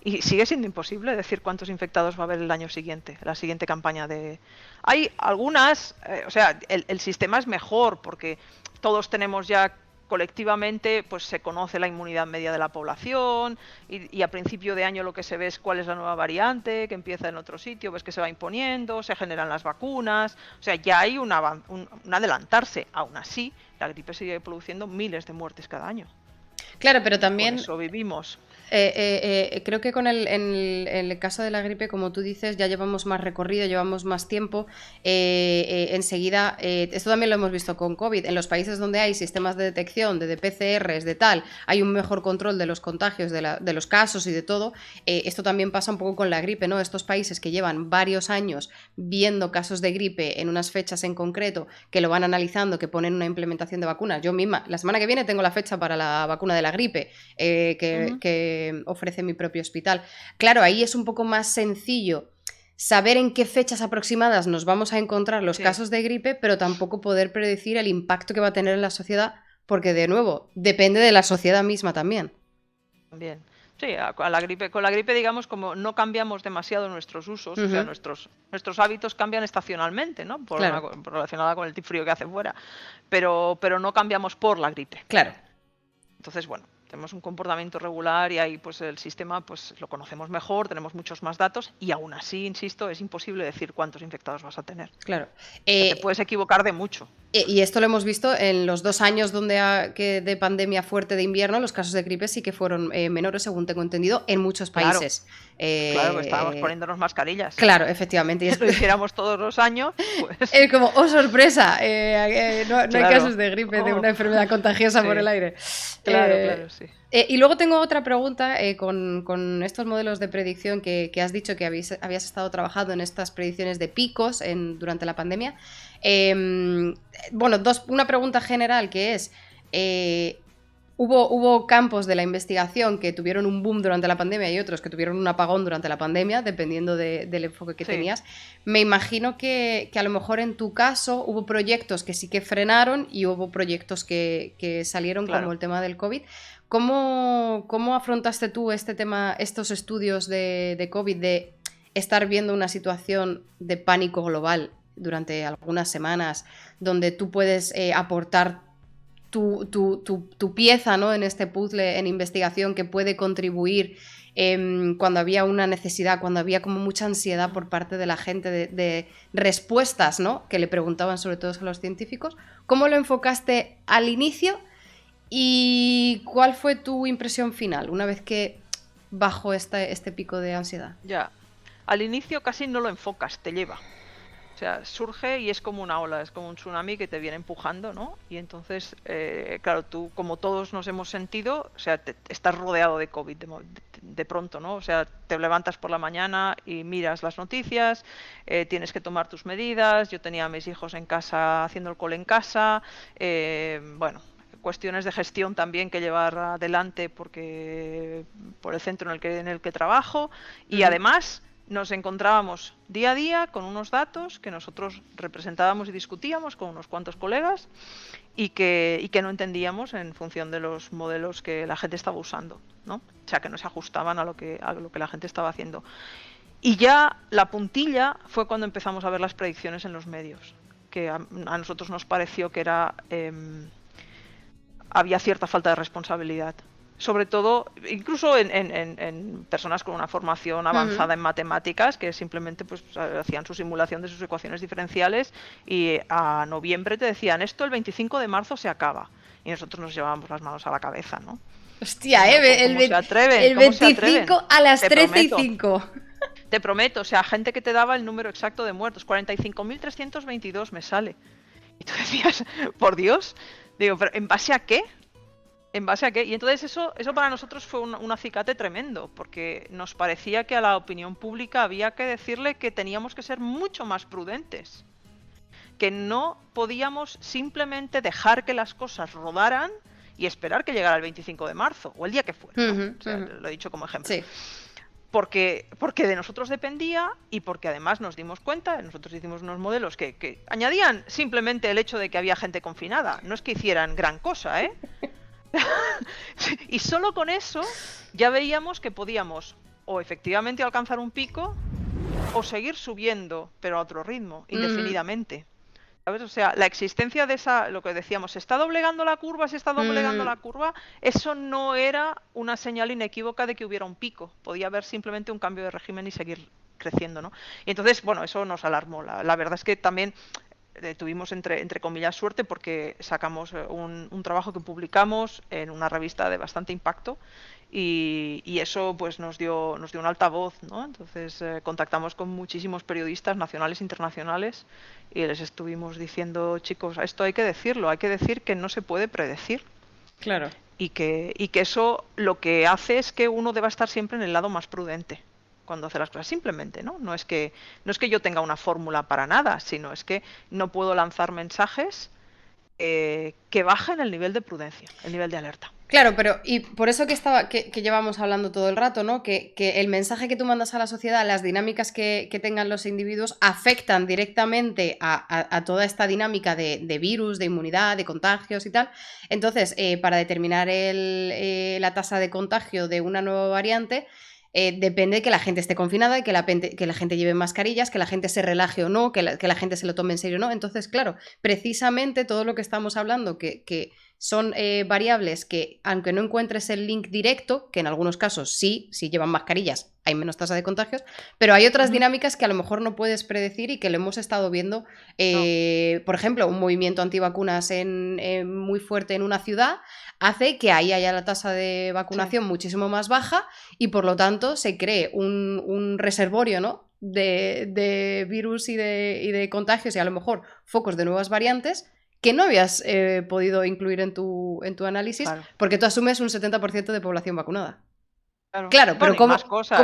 S2: y sigue siendo imposible decir cuántos infectados va a haber el año siguiente, la siguiente campaña de... Hay algunas, o sea, el sistema es mejor porque todos tenemos ya colectivamente, pues se conoce la inmunidad media de la población y a principio de año lo que se ve es cuál es la nueva variante que empieza en otro sitio, ves que se va imponiendo, se generan las vacunas, o sea, ya hay un adelantarse. Aún así, la gripe sigue produciendo miles de muertes cada año.
S1: Claro, pero también...
S2: Con eso vivimos.
S1: Creo que con el caso de la gripe, como tú dices, ya llevamos más recorrido, llevamos más tiempo. Enseguida, esto también lo hemos visto con COVID. En los países donde hay sistemas de detección, de PCRs, de tal, hay un mejor control de los contagios, de los casos y de todo. Esto también pasa un poco con la gripe, ¿no? Estos países que llevan varios años viendo casos de gripe en unas fechas en concreto, que lo van analizando, que ponen una implementación de vacunas. Yo misma, la semana que viene tengo la fecha para la vacuna de la gripe, que ofrece mi propio hospital. Claro, ahí es un poco más sencillo saber en qué fechas aproximadas nos vamos a encontrar los casos de gripe, pero tampoco poder predecir el impacto que va a tener en la sociedad, porque de nuevo, depende de la sociedad misma también.
S2: También. Sí, con la gripe, digamos, como no cambiamos demasiado nuestros usos, o sea, nuestros hábitos cambian estacionalmente, ¿no? Relacionada con el frío que hace fuera, pero no cambiamos por la gripe.
S1: Claro.
S2: Entonces, bueno, tenemos un comportamiento regular y ahí pues el sistema pues lo conocemos mejor, tenemos muchos más datos y aún así, insisto, es imposible decir cuántos infectados vas a tener.
S1: Claro.
S2: Te puedes equivocar de mucho.
S1: Y esto lo hemos visto en los 2 años de pandemia fuerte de invierno, los casos de gripe sí que fueron menores, según tengo entendido, en muchos
S2: Claro,
S1: países.
S2: claro, que estábamos poniéndonos mascarillas.
S1: Claro, efectivamente. Y
S2: Si lo hiciéramos todos los años, pues...
S1: Es como, oh, sorpresa, no hay
S2: Claro.
S1: casos de gripe, de una enfermedad contagiosa
S2: Sí.
S1: por el aire.
S2: Claro, sí.
S1: Y luego tengo otra pregunta con estos modelos de predicción que has dicho que habías estado trabajando en estas predicciones de picos durante la pandemia. Bueno, una pregunta general que es, hubo campos de la investigación que tuvieron un boom durante la pandemia y otros que tuvieron un apagón durante la pandemia, dependiendo del enfoque que tenías. Me imagino que a lo mejor en tu caso hubo proyectos que sí que frenaron y hubo proyectos que salieron, como el tema del COVID. ¿Cómo afrontaste tú este tema, estos estudios de COVID, de estar viendo una situación de pánico global durante algunas semanas, donde tú puedes aportar tu pieza, ¿no?, en este puzzle en investigación que puede contribuir cuando había una necesidad, cuando había como mucha ansiedad por parte de la gente de respuestas, ¿no?, que le preguntaban sobre todo a los científicos? ¿Cómo lo enfocaste al inicio y cuál fue tu impresión final una vez que bajó este pico de ansiedad?
S2: Ya, al inicio casi no lo enfocas, te lleva. O sea, surge y es como una ola, es como un tsunami que te viene empujando, ¿no? Y entonces, claro, tú, como todos nos hemos sentido, o sea, estás rodeado de COVID de pronto, ¿no? O sea, te levantas por la mañana y miras las noticias, tienes que tomar tus medidas. Yo tenía a mis hijos en casa, haciendo el cole en casa, bueno, cuestiones de gestión también que llevar adelante por el centro en el que trabajo, y además nos encontrábamos día a día con unos datos que nosotros representábamos y discutíamos con unos cuantos colegas y que no entendíamos en función de los modelos que la gente estaba usando, ¿no? O sea, que no se ajustaban a lo que la gente estaba haciendo. Y ya la puntilla fue cuando empezamos a ver las predicciones en los medios, que a nosotros nos pareció que había cierta falta de responsabilidad. Sobre todo, incluso en personas con una formación avanzada en matemáticas, que simplemente pues hacían su simulación de sus ecuaciones diferenciales y a noviembre te decían, esto el 25 de marzo se acaba. Y nosotros nos llevábamos las manos a la cabeza, ¿no?
S1: Hostia,
S2: ¿Cómo se atreven?
S1: El 25 a las 13:05.
S2: Te prometo, o sea, gente que te daba el número exacto de muertos, 45.322 me sale. Y tú decías, por Dios, digo, ¿pero en base a qué? ¿En base a qué? Y entonces eso para nosotros fue un acicate tremendo, porque nos parecía que a la opinión pública había que decirle que teníamos que ser mucho más prudentes, que no podíamos simplemente dejar que las cosas rodaran y esperar que llegara el 25 de marzo, o el día que fuera, ¿no? O sea, lo he dicho como ejemplo. Sí. Porque de nosotros dependía y porque además nos dimos cuenta, nosotros hicimos unos modelos que añadían simplemente el hecho de que había gente confinada, no es que hicieran gran cosa, ¿eh? Y solo con eso ya veíamos que podíamos o efectivamente alcanzar un pico o seguir subiendo, pero a otro ritmo, indefinidamente. ¿Sabes? O sea, la existencia de lo que decíamos, se está doblegando la curva, eso no era una señal inequívoca de que hubiera un pico. Podía haber simplemente un cambio de régimen y seguir creciendo, ¿no? Y entonces, bueno, eso nos alarmó. La verdad es que también tuvimos entre comillas suerte, porque sacamos un trabajo que publicamos en una revista de bastante impacto y eso pues nos dio un altavoz, ¿no? Entonces contactamos con muchísimos periodistas nacionales e internacionales y les estuvimos diciendo, chicos, esto hay que decirlo, hay que decir que no se puede predecir.
S1: Claro.
S2: Y que eso lo que hace es que uno deba estar siempre en el lado más prudente cuando hace las cosas, simplemente, ¿no? No es que yo tenga una fórmula para nada, sino es que no puedo lanzar mensajes que bajen el nivel de prudencia, el nivel de alerta.
S1: Claro, pero y por eso que llevamos hablando todo el rato, ¿no? Que el mensaje que tú mandas a la sociedad, las dinámicas que tengan los individuos, afectan directamente a toda esta dinámica de virus, de inmunidad, de contagios y tal. Entonces, para determinar la tasa de contagio de una nueva variante, depende de que la gente esté confinada, que la gente lleve mascarillas, que la gente se relaje o no, que la gente se lo tome en serio o no. Entonces, claro, precisamente todo lo que estamos hablando, que son variables que, aunque no encuentres el link directo, que en algunos casos sí, si llevan mascarillas hay menos tasa de contagios, pero hay otras dinámicas que a lo mejor no puedes predecir y que lo hemos estado viendo. Por ejemplo, un movimiento antivacunas muy fuerte en una ciudad hace que ahí haya la tasa de vacunación muchísimo más baja y por lo tanto se cree un reservorio, ¿no?, de virus y de contagios y a lo mejor focos de nuevas variantes que no habías podido incluir en tu análisis, porque tú asumes un 70% de población vacunada. Claro, pero ¿cómo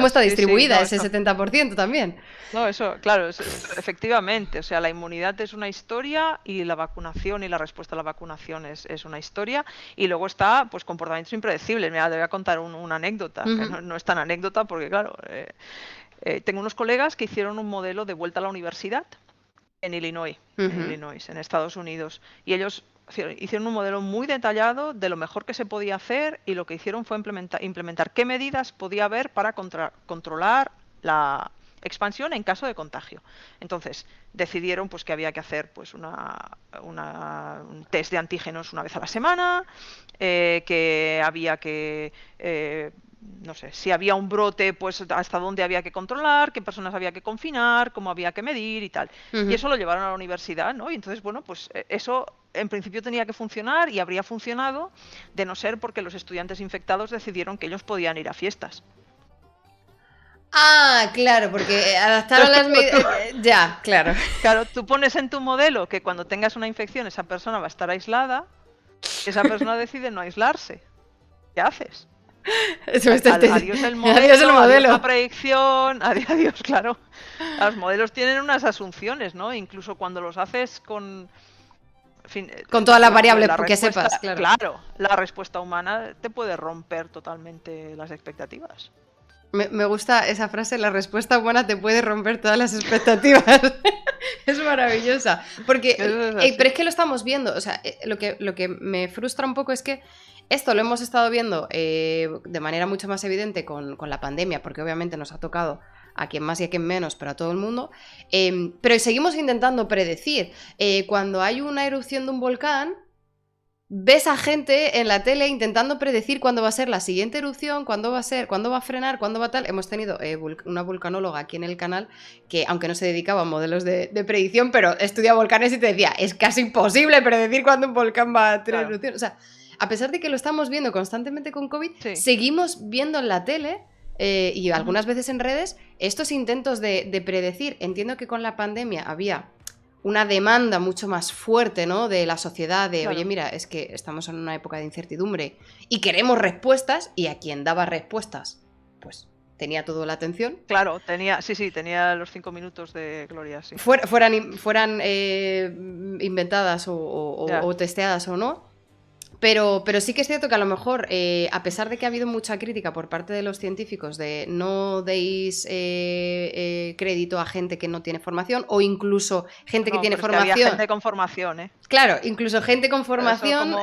S1: está distribuida ese 70% también?
S2: No, eso, claro, efectivamente. O sea, la inmunidad es una historia y la vacunación y la respuesta a la vacunación es una historia. Y luego está, pues, comportamientos impredecibles. Mira, te voy a contar una anécdota, que no es tan anécdota porque, claro, tengo unos colegas que hicieron un modelo de vuelta a la universidad en Illinois, en Estados Unidos. Y ellos hicieron un modelo muy detallado de lo mejor que se podía hacer y lo que hicieron fue implementar qué medidas podía haber para controlar la expansión en caso de contagio. Entonces decidieron pues que había que hacer pues un test de antígenos una vez a la semana, que había que no sé, si había un brote, pues hasta dónde había que controlar, qué personas había que confinar, cómo había que medir y tal. Y eso lo llevaron a la universidad, ¿no? Y entonces, bueno, pues eso en principio tenía que funcionar y habría funcionado de no ser porque los estudiantes infectados decidieron que ellos podían ir a fiestas.
S1: Ah, claro, porque adaptaron las medidas. Ya, claro.
S2: Claro, tú pones en tu modelo que cuando tengas una infección esa persona va a estar aislada, esa persona decide no aislarse. ¿Qué haces? Adiós el modelo, adiós la predicción, adiós, claro. Los modelos tienen unas asunciones, ¿no? Incluso cuando los haces con
S1: todas las variables, porque sepas, claro.
S2: Claro, la respuesta humana te puede romper totalmente las expectativas.
S1: Me gusta esa frase, la respuesta humana te puede romper todas las expectativas. Es maravillosa. Porque, pero es que lo estamos viendo. O sea, lo que me frustra un poco es que esto lo hemos estado viendo de manera mucho más evidente con la pandemia, porque obviamente nos ha tocado a quien más y a quien menos, pero a todo el mundo. Pero seguimos intentando predecir. Cuando hay una erupción de un volcán, ves a gente en la tele intentando predecir cuándo va a ser la siguiente erupción, cuándo va a frenar, cuándo va tal. Hemos tenido una vulcanóloga aquí en el canal que, aunque no se dedicaba a modelos de predicción, pero estudia volcanes y te decía, es casi imposible predecir cuándo un volcán va a tener erupción. O sea, a pesar de que lo estamos viendo constantemente con COVID, seguimos viendo en la tele y algunas veces en redes estos intentos de predecir. Entiendo que con la pandemia había una demanda mucho más fuerte, ¿no?, de la sociedad, de, oye, mira, es que estamos en una época de incertidumbre y queremos respuestas, y a quien daba respuestas, pues tenía toda la atención.
S2: Claro, tenía los 5 minutos de gloria, sí.
S1: Fueran inventadas o testeadas o no. Pero sí que es cierto que a lo mejor, a pesar de que ha habido mucha crítica por parte de los científicos de no deis crédito a gente que no tiene formación, o incluso gente que tiene formación.
S2: Había gente con formación, ¿eh?
S1: Claro, incluso gente con formación.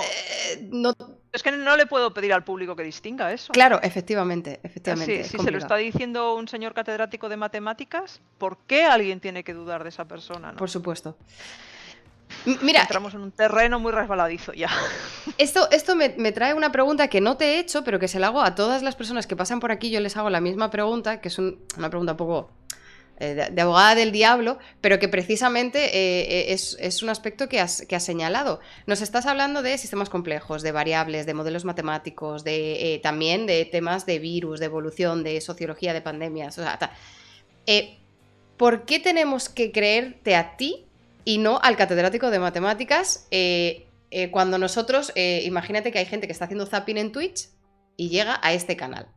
S1: No...
S2: Es que no le puedo pedir al público que distinga eso.
S1: Claro, efectivamente.
S2: Si se lo está diciendo un señor catedrático de matemáticas, ¿por qué alguien tiene que dudar de esa persona, ¿no?
S1: Por supuesto. Mira,
S2: entramos en un terreno muy resbaladizo ya.
S1: Esto me trae una pregunta que no te he hecho, pero que se la hago a todas las personas que pasan por aquí. Yo les hago la misma pregunta, que es una pregunta un poco de abogada del diablo, pero que precisamente es un aspecto que has señalado. Nos estás hablando de sistemas complejos, de variables, de modelos matemáticos, también de temas de virus, de evolución, de sociología de pandemias. O sea, ¿por qué tenemos que creerte a ti y no al catedrático de matemáticas? Cuando nosotros, imagínate que hay gente que está haciendo zapping en Twitch y llega a este canal.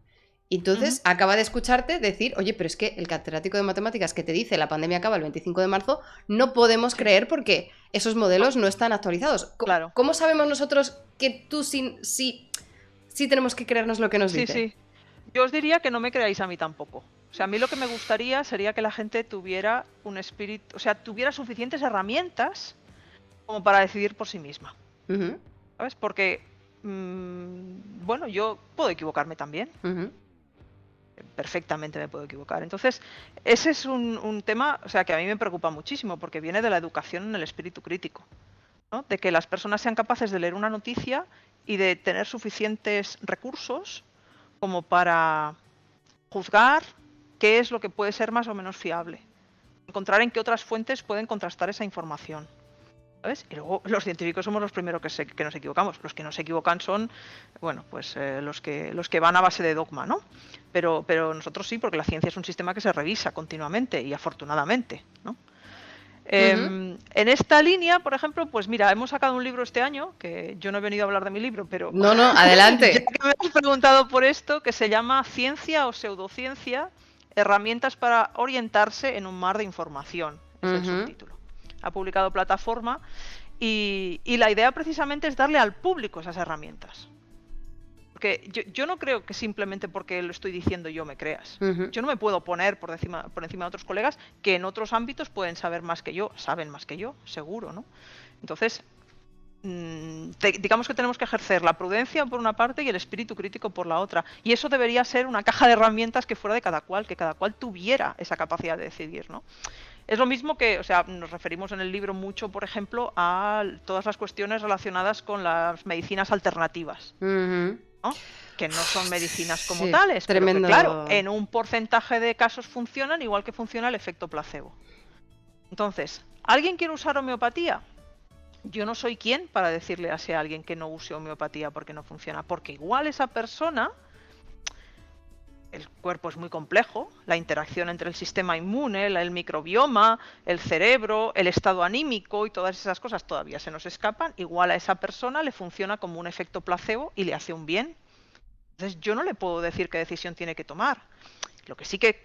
S1: Y entonces acaba de escucharte decir, oye, pero es que el catedrático de matemáticas que te dice la pandemia acaba el 25 de marzo, no podemos creer porque esos modelos no están actualizados.
S2: Claro.
S1: ¿Cómo sabemos nosotros que tú sí tenemos que creernos lo que nos dice?
S2: Sí. Yo os diría que no me creáis a mí tampoco. O sea, a mí lo que me gustaría sería que la gente tuviera un espíritu, o sea, tuviera suficientes herramientas como para decidir por sí misma. ¿Sabes? Porque, bueno, yo puedo equivocarme también. Perfectamente me puedo equivocar. Entonces, ese es un tema, o sea, que a mí me preocupa muchísimo porque viene de la educación en el espíritu crítico. ¿no? De que las personas sean capaces de leer una noticia y de tener suficientes recursos como para juzgar qué es lo que puede ser más o menos fiable. Encontrar en qué otras fuentes pueden contrastar esa información. ¿Sabes? Y luego los científicos somos los primeros que nos equivocamos. Los que no se equivocan son, bueno, pues los que van a base de dogma, ¿no? Pero nosotros sí, porque la ciencia es un sistema que se revisa continuamente y afortunadamente, ¿no? En esta línea, por ejemplo, pues mira, hemos sacado un libro este año, que yo no he venido a hablar de mi libro, pero
S1: No,
S2: ya
S1: adelante.
S2: que me has preguntado por esto, que se llama Ciencia o Pseudociencia, herramientas para orientarse en un mar de información, es el subtítulo. Ha publicado Plataforma y la idea precisamente es darle al público esas herramientas. Porque yo no creo que simplemente porque lo estoy diciendo yo me creas. Yo no me puedo poner por encima de otros colegas que en otros ámbitos pueden saber más que yo, saben más que yo, seguro, ¿no? Entonces, digamos que tenemos que ejercer la prudencia por una parte y el espíritu crítico por la otra. Y eso debería ser una caja de herramientas que fuera de cada cual, que cada cual tuviera esa capacidad de decidir, ¿no? Es lo mismo que, o sea, nos referimos en el libro mucho, por ejemplo, a todas las cuestiones relacionadas con las medicinas alternativas, ¿no? Que no son medicinas como
S1: Sí,
S2: tales,
S1: tremendo.
S2: pero que, claro, en un porcentaje de casos funcionan igual que funciona el efecto placebo. Entonces, ¿alguien quiere usar homeopatía? Yo no soy quien para decirle a ese alguien que no use homeopatía porque no funciona, porque igual esa persona, el cuerpo es muy complejo, la interacción entre el sistema inmune, el microbioma, el cerebro, el estado anímico y todas esas cosas todavía se nos escapan, igual a esa persona le funciona como un efecto placebo y le hace un bien. Entonces yo no le puedo decir qué decisión tiene que tomar. Lo que sí que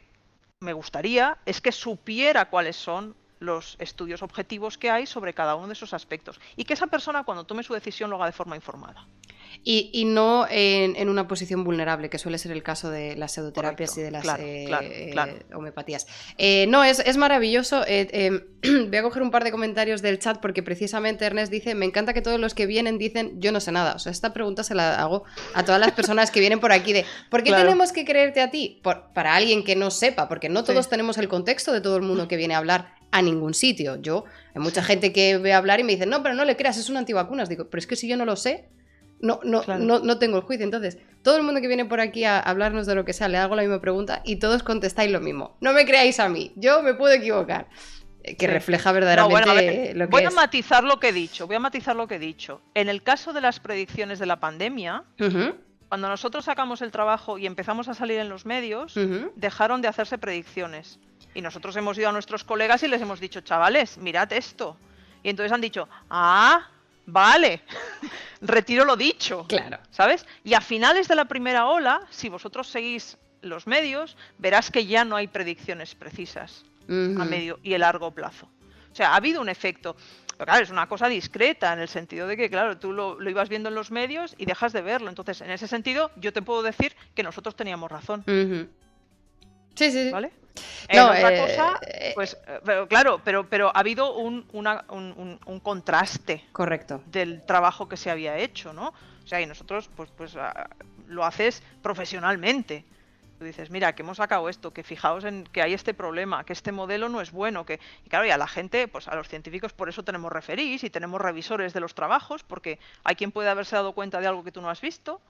S2: me gustaría es que supiera cuáles son los estudios objetivos que hay sobre cada uno de esos aspectos y que esa persona cuando tome su decisión lo haga de forma informada.
S1: Y no en una posición vulnerable, que suele ser el caso de las pseudoterapias.
S2: Correcto,
S1: Y de las
S2: claro.
S1: homeopatías. No, es maravilloso. Voy a coger un par de comentarios del chat porque precisamente Ernest dice, me encanta que todos los que vienen dicen, yo no sé nada. O sea, esta pregunta se la hago a todas las personas que vienen por aquí de, ¿por qué tenemos que creerte a ti? Para alguien que no sepa, porque no todos tenemos el contexto de todo el mundo que viene a hablar a ningún sitio. Hay mucha gente que ve a hablar y me dice, no, pero no le creas, es un antivacunas. Digo, pero es que si yo no lo sé, no tengo el juicio. Entonces, todo el mundo que viene por aquí a hablarnos de lo que sea, le hago la misma pregunta y todos contestáis lo mismo. No me creáis a mí, yo me puedo equivocar. Que refleja verdaderamente lo que
S2: voy a matizar lo que he dicho. En el caso de las predicciones de la pandemia, cuando nosotros sacamos el trabajo y empezamos a salir en los medios, dejaron de hacerse predicciones. Y nosotros hemos ido a nuestros colegas y les hemos dicho, chavales, mirad esto. Y entonces han dicho, vale, retiro lo dicho.
S1: Claro.
S2: ¿Sabes? Y a finales de la primera ola, si vosotros seguís los medios, verás que ya no hay predicciones precisas a medio y a largo plazo. O sea, ha habido un efecto. Pero claro, es una cosa discreta en el sentido de que, claro, tú lo ibas viendo en los medios y dejas de verlo. Entonces, en ese sentido, yo te puedo decir que nosotros teníamos razón.
S1: Sí.
S2: ¿Vale?
S1: No,
S2: otra cosa, pues, claro, pero ha habido un contraste.
S1: Correcto.
S2: Del trabajo que se había hecho, ¿no? O sea, y nosotros, pues lo haces profesionalmente. Tú dices, mira, que hemos sacado esto, que fijaos en que hay este problema, que este modelo no es bueno, y claro, y a la gente, pues a los científicos por eso tenemos referís y tenemos revisores de los trabajos, porque hay quien puede haberse dado cuenta de algo que tú no has visto.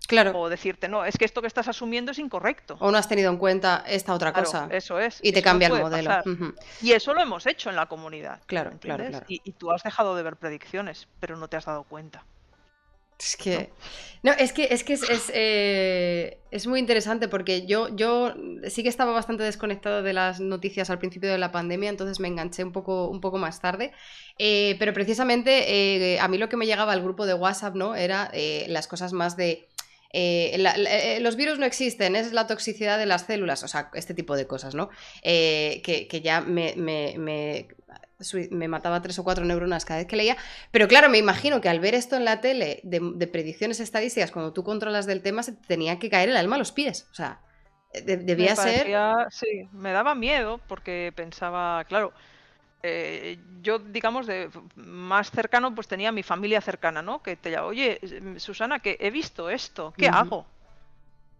S1: Claro.
S2: O decirte, no, es que esto que estás asumiendo es incorrecto.
S1: O no has tenido en cuenta esta otra cosa.
S2: Eso es.
S1: Y te cambia el modelo.
S2: Y eso lo hemos hecho en la comunidad.
S1: Claro.
S2: Y tú has dejado de ver predicciones, pero no te has dado cuenta.
S1: Es que. No, es muy interesante porque yo sí que estaba bastante desconectado de las noticias al principio de la pandemia, entonces me enganché un poco más tarde. Pero precisamente a mí lo que me llegaba al grupo de WhatsApp, ¿no? Era las cosas más de. Los virus no existen, es la toxicidad de las células, o sea, este tipo de cosas, ¿no? Que ya me mataba 3 o 4 neuronas cada vez que leía, pero claro, me imagino que al ver esto en la tele de predicciones estadísticas, cuando tú controlas del tema, se te tenía que caer el alma a los pies, o sea, debía ser...
S2: Sí, me daba miedo porque pensaba, claro, yo, digamos, de más cercano, pues tenía mi familia cercana, ¿no? Que te llama, oye, Susana, que he visto esto, ¿qué hago?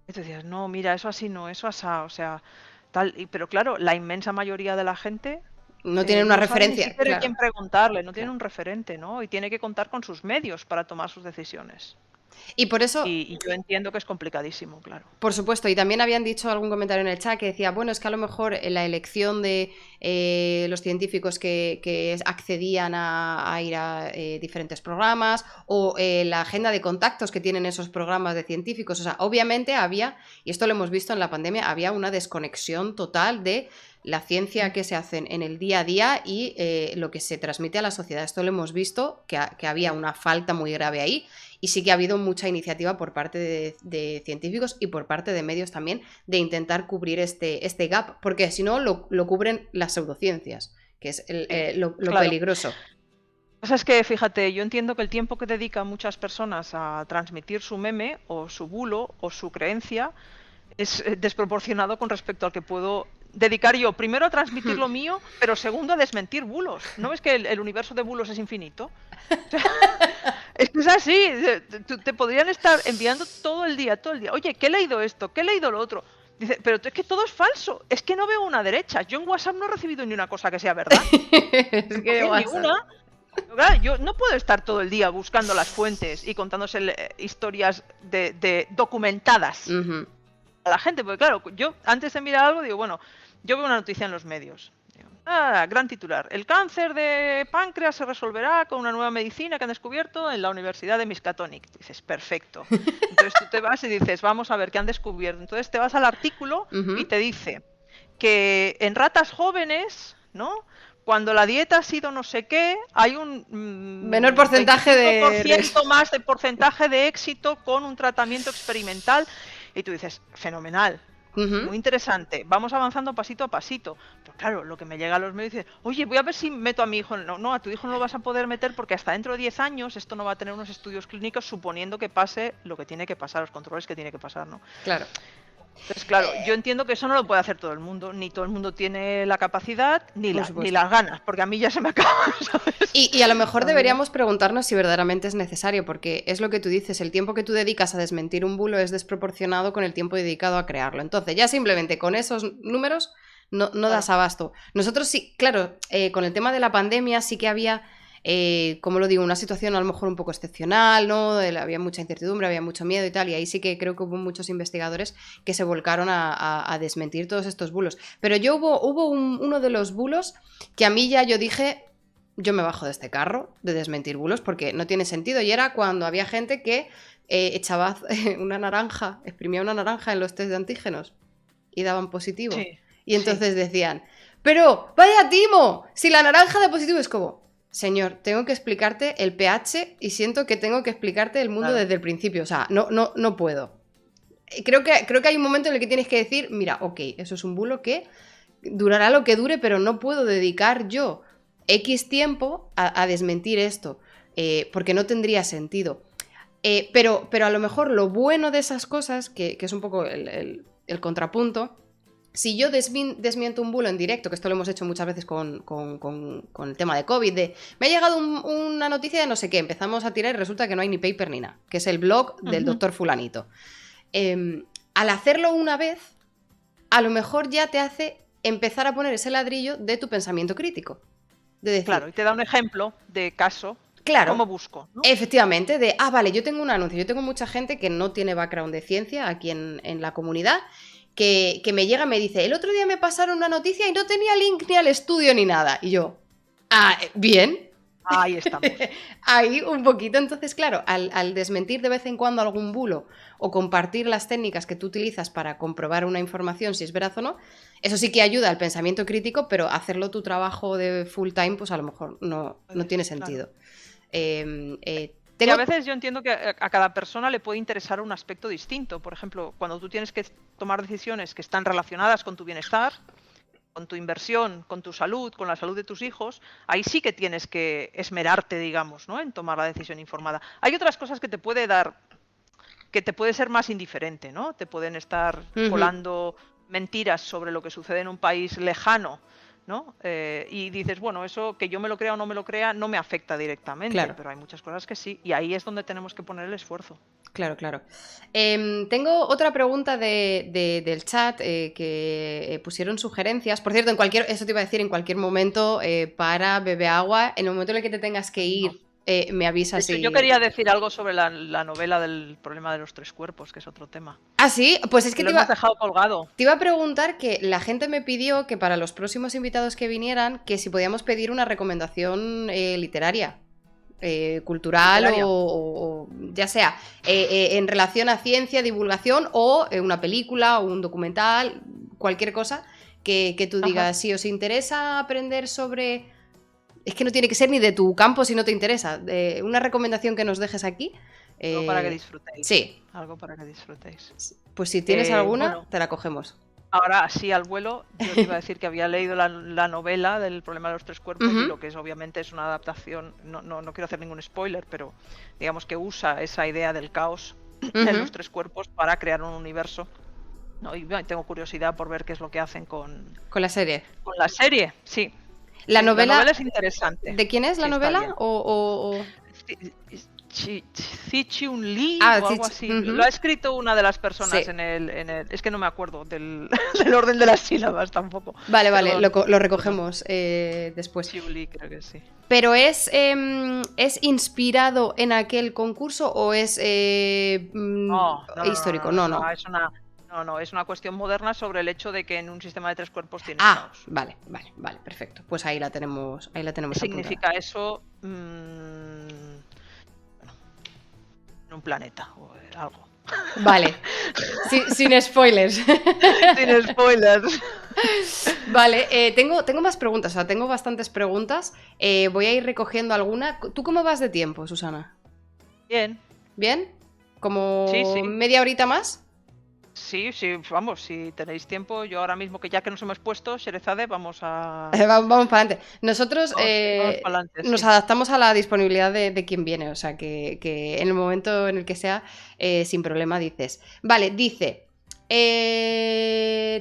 S2: Y tú decías, no, mira, eso así no, eso así, o sea, tal. Pero claro, la inmensa mayoría de la gente
S1: No tienen una
S2: no sabe ni
S1: referencia,
S2: siquiera a
S1: claro.
S2: quién preguntarle, no tiene
S1: Claro.
S2: un referente, ¿no? Y tiene que contar con sus medios para tomar sus decisiones.
S1: Y por eso,
S2: Y yo entiendo que es complicadísimo, claro.
S1: por supuesto, y también habían dicho algún comentario en el chat que decía, bueno, es que a lo mejor la elección de los científicos que accedían a ir a diferentes programas o la agenda de contactos que tienen esos programas de científicos, o sea, obviamente había, y esto lo hemos visto en la pandemia, había una desconexión total de la ciencia que se hace en el día a día y lo que se transmite a la sociedad. Esto lo hemos visto, que había una falta muy grave ahí. Y sí que ha habido mucha iniciativa por parte de científicos y por parte de medios también de intentar cubrir este gap, porque si no lo cubren las pseudociencias, que es lo
S2: Claro.
S1: peligroso.
S2: O sea, es que, fíjate, yo entiendo que el tiempo que dedican muchas personas a transmitir su meme o su bulo o su creencia es desproporcionado con respecto al que puedo dedicar yo, primero a transmitir lo mío, pero segundo a desmentir bulos. ¿No ves que el universo de bulos es infinito? O sea, es que es así, te podrían estar enviando todo el día. Oye, ¿qué he leído esto? ¿Qué he leído lo otro? Dice, pero es que todo es falso, es que no veo una derecha. Yo en WhatsApp no he recibido ni una cosa que sea verdad.
S1: Es que
S2: Oye, ni
S1: WhatsApp.
S2: una. Claro, yo no puedo estar todo el día buscando las fuentes y contándose historias documentadas
S1: Ujú.
S2: a la gente, porque claro, yo antes de mirar algo digo, bueno, yo veo una noticia en los medios. Digo, gran titular. El cáncer de páncreas se resolverá con una nueva medicina que han descubierto en la Universidad de Miskatonic. Dices, perfecto. Entonces tú te vas y dices, vamos a ver qué han descubierto. Entonces te vas al artículo y te dice que en ratas jóvenes, ¿no? Cuando la dieta ha sido no sé qué, hay un
S1: Menor porcentaje de
S2: 25% más de porcentaje de éxito con un tratamiento experimental. Y tú dices, fenomenal, muy interesante, vamos avanzando pasito a pasito. Pero claro, lo que me llega a los medios dice, oye, voy a ver si meto a mi hijo. No, a tu hijo no lo vas a poder meter porque hasta dentro de 10 años esto no va a tener unos estudios clínicos suponiendo que pase lo que tiene que pasar, los controles que tiene que pasar, ¿no?
S1: Claro.
S2: Entonces, claro, yo entiendo que eso no lo puede hacer todo el mundo, ni todo el mundo tiene la capacidad, ni las ganas, porque a mí ya se me acaba, ¿sabes?
S1: Y a lo mejor deberíamos preguntarnos si verdaderamente es necesario, porque es lo que tú dices, el tiempo que tú dedicas a desmentir un bulo es desproporcionado con el tiempo dedicado a crearlo. Entonces, ya simplemente con esos números no das abasto. Nosotros sí, claro, con el tema de la pandemia sí que había... como lo digo, una situación a lo mejor un poco excepcional, ¿no? Había mucha incertidumbre, había mucho miedo y tal, y ahí sí que creo que hubo muchos investigadores que se volcaron a desmentir todos estos bulos. Pero hubo uno de los bulos que a mí ya yo dije, yo me bajo de este carro de desmentir bulos porque no tiene sentido, y era cuando había gente que echaba una naranja, exprimía una naranja en los test de antígenos y daban positivo.
S2: Sí,
S1: y entonces decían, pero vaya timo, si la naranja da positivo, es como... Señor, tengo que explicarte el pH y siento que tengo que explicarte el mundo desde el principio. O sea, no puedo. Creo que hay un momento en el que tienes que decir, mira, ok, eso es un bulo que durará lo que dure, pero no puedo dedicar yo X tiempo a desmentir esto, porque no tendría sentido. Pero a lo mejor lo bueno de esas cosas, que es un poco el contrapunto, si yo desmiento un bulo en directo, que esto lo hemos hecho muchas veces con el tema de COVID, me ha llegado una noticia de no sé qué, empezamos a tirar y resulta que no hay ni paper ni nada, que es el blog del doctor fulanito. Al hacerlo una vez, a lo mejor ya te hace empezar a poner ese ladrillo de tu pensamiento crítico. De decir,
S2: claro, y te da un ejemplo de caso.
S1: Claro,
S2: ¿cómo busco? ¿No?
S1: Efectivamente, vale, yo tengo un anuncio, yo tengo mucha gente que no tiene background de ciencia aquí en la comunidad, que me llega y me dice, el otro día me pasaron una noticia y no tenía link ni al estudio ni nada. Y yo, bien.
S2: Ahí estamos.
S1: Ahí un poquito. Entonces, claro, al desmentir de vez en cuando algún bulo o compartir las técnicas que tú utilizas para comprobar una información, si es veraz o no, eso sí que ayuda al pensamiento crítico, pero hacerlo tu trabajo de full time, pues a lo mejor no tiene sentido.
S2: Claro. Y a veces yo entiendo que a cada persona le puede interesar un aspecto distinto. Por ejemplo, cuando tú tienes que tomar decisiones que están relacionadas con tu bienestar, con tu inversión, con tu salud, con la salud de tus hijos, ahí sí que tienes que esmerarte, digamos, ¿no? En tomar la decisión informada. Hay otras cosas que te puede dar, que te puede ser más indiferente, ¿no? Te pueden estar colando mentiras sobre lo que sucede en un país lejano, ¿no? Y dices, bueno, eso que yo me lo crea o no me lo crea no me afecta directamente,
S1: Claro.
S2: pero hay muchas cosas que sí, y ahí es donde tenemos que poner el esfuerzo.
S1: Claro, claro. Tengo otra pregunta del chat que pusieron sugerencias. Por cierto, eso te iba a decir, en cualquier momento para bebe agua. En el momento en el que te tengas que
S2: No.
S1: ir, me
S2: De
S1: avisas
S2: hecho, yo quería decir algo sobre la novela del problema de los tres cuerpos, que es otro tema.
S1: Ah, sí, pues es
S2: Que
S1: que
S2: lo hemos dejado colgado.
S1: te iba a preguntar que la gente me pidió que para los próximos invitados que vinieran, que si podíamos pedir una recomendación literaria. Cultural
S2: Literaria.
S1: o ya sea en relación a ciencia, divulgación o una película o un documental, cualquier cosa que tú digas, si os interesa aprender sobre... Es que no tiene que ser ni de tu campo si no te interesa. Una recomendación que nos dejes aquí.
S2: Algo para que disfrutéis.
S1: Sí.
S2: Algo para que disfrutéis.
S1: Pues si tienes alguna,
S2: bueno,
S1: te la cogemos.
S2: Ahora, así al vuelo, yo te iba a decir que había leído la novela del problema de los tres cuerpos y lo que es obviamente es una adaptación, no quiero hacer ningún spoiler, pero digamos que usa esa idea del caos en los tres cuerpos para crear un universo. ¿No? Y bueno, tengo curiosidad por ver qué es lo que hacen con
S1: la serie.
S2: Con la serie, sí.
S1: La novela
S2: es interesante.
S1: ¿De quién es la novela?
S2: Zichun Lee o algo así. Lo ha escrito una de las personas en el... Es que no me acuerdo del orden de las sílabas tampoco.
S1: Vale, lo recogemos después.
S2: Zichun Lee, creo que sí.
S1: ¿Pero es inspirado en aquel concurso o es histórico? No.
S2: Es una cuestión moderna sobre el hecho de que en un sistema de tres cuerpos tienes caos.
S1: Vale, perfecto. Pues ahí la tenemos.
S2: ¿Qué significa eso? En un planeta o algo.
S1: Vale, sin spoilers.
S2: Sin spoilers.
S1: Vale, tengo más preguntas, o sea, tengo bastantes preguntas. Voy a ir recogiendo alguna. ¿Tú cómo vas de tiempo, Susana?
S2: Bien.
S1: ¿Bien? ¿Como
S2: sí.
S1: media horita más?
S2: Sí, vamos, si tenéis tiempo, yo ahora mismo que ya que nos hemos puesto, Sherezade, vamos a...
S1: Vamos para adelante. Nosotros nos
S2: sí.
S1: adaptamos a la disponibilidad de quien viene, o sea, que en el momento en el que sea, sin problema dices. Vale, dice...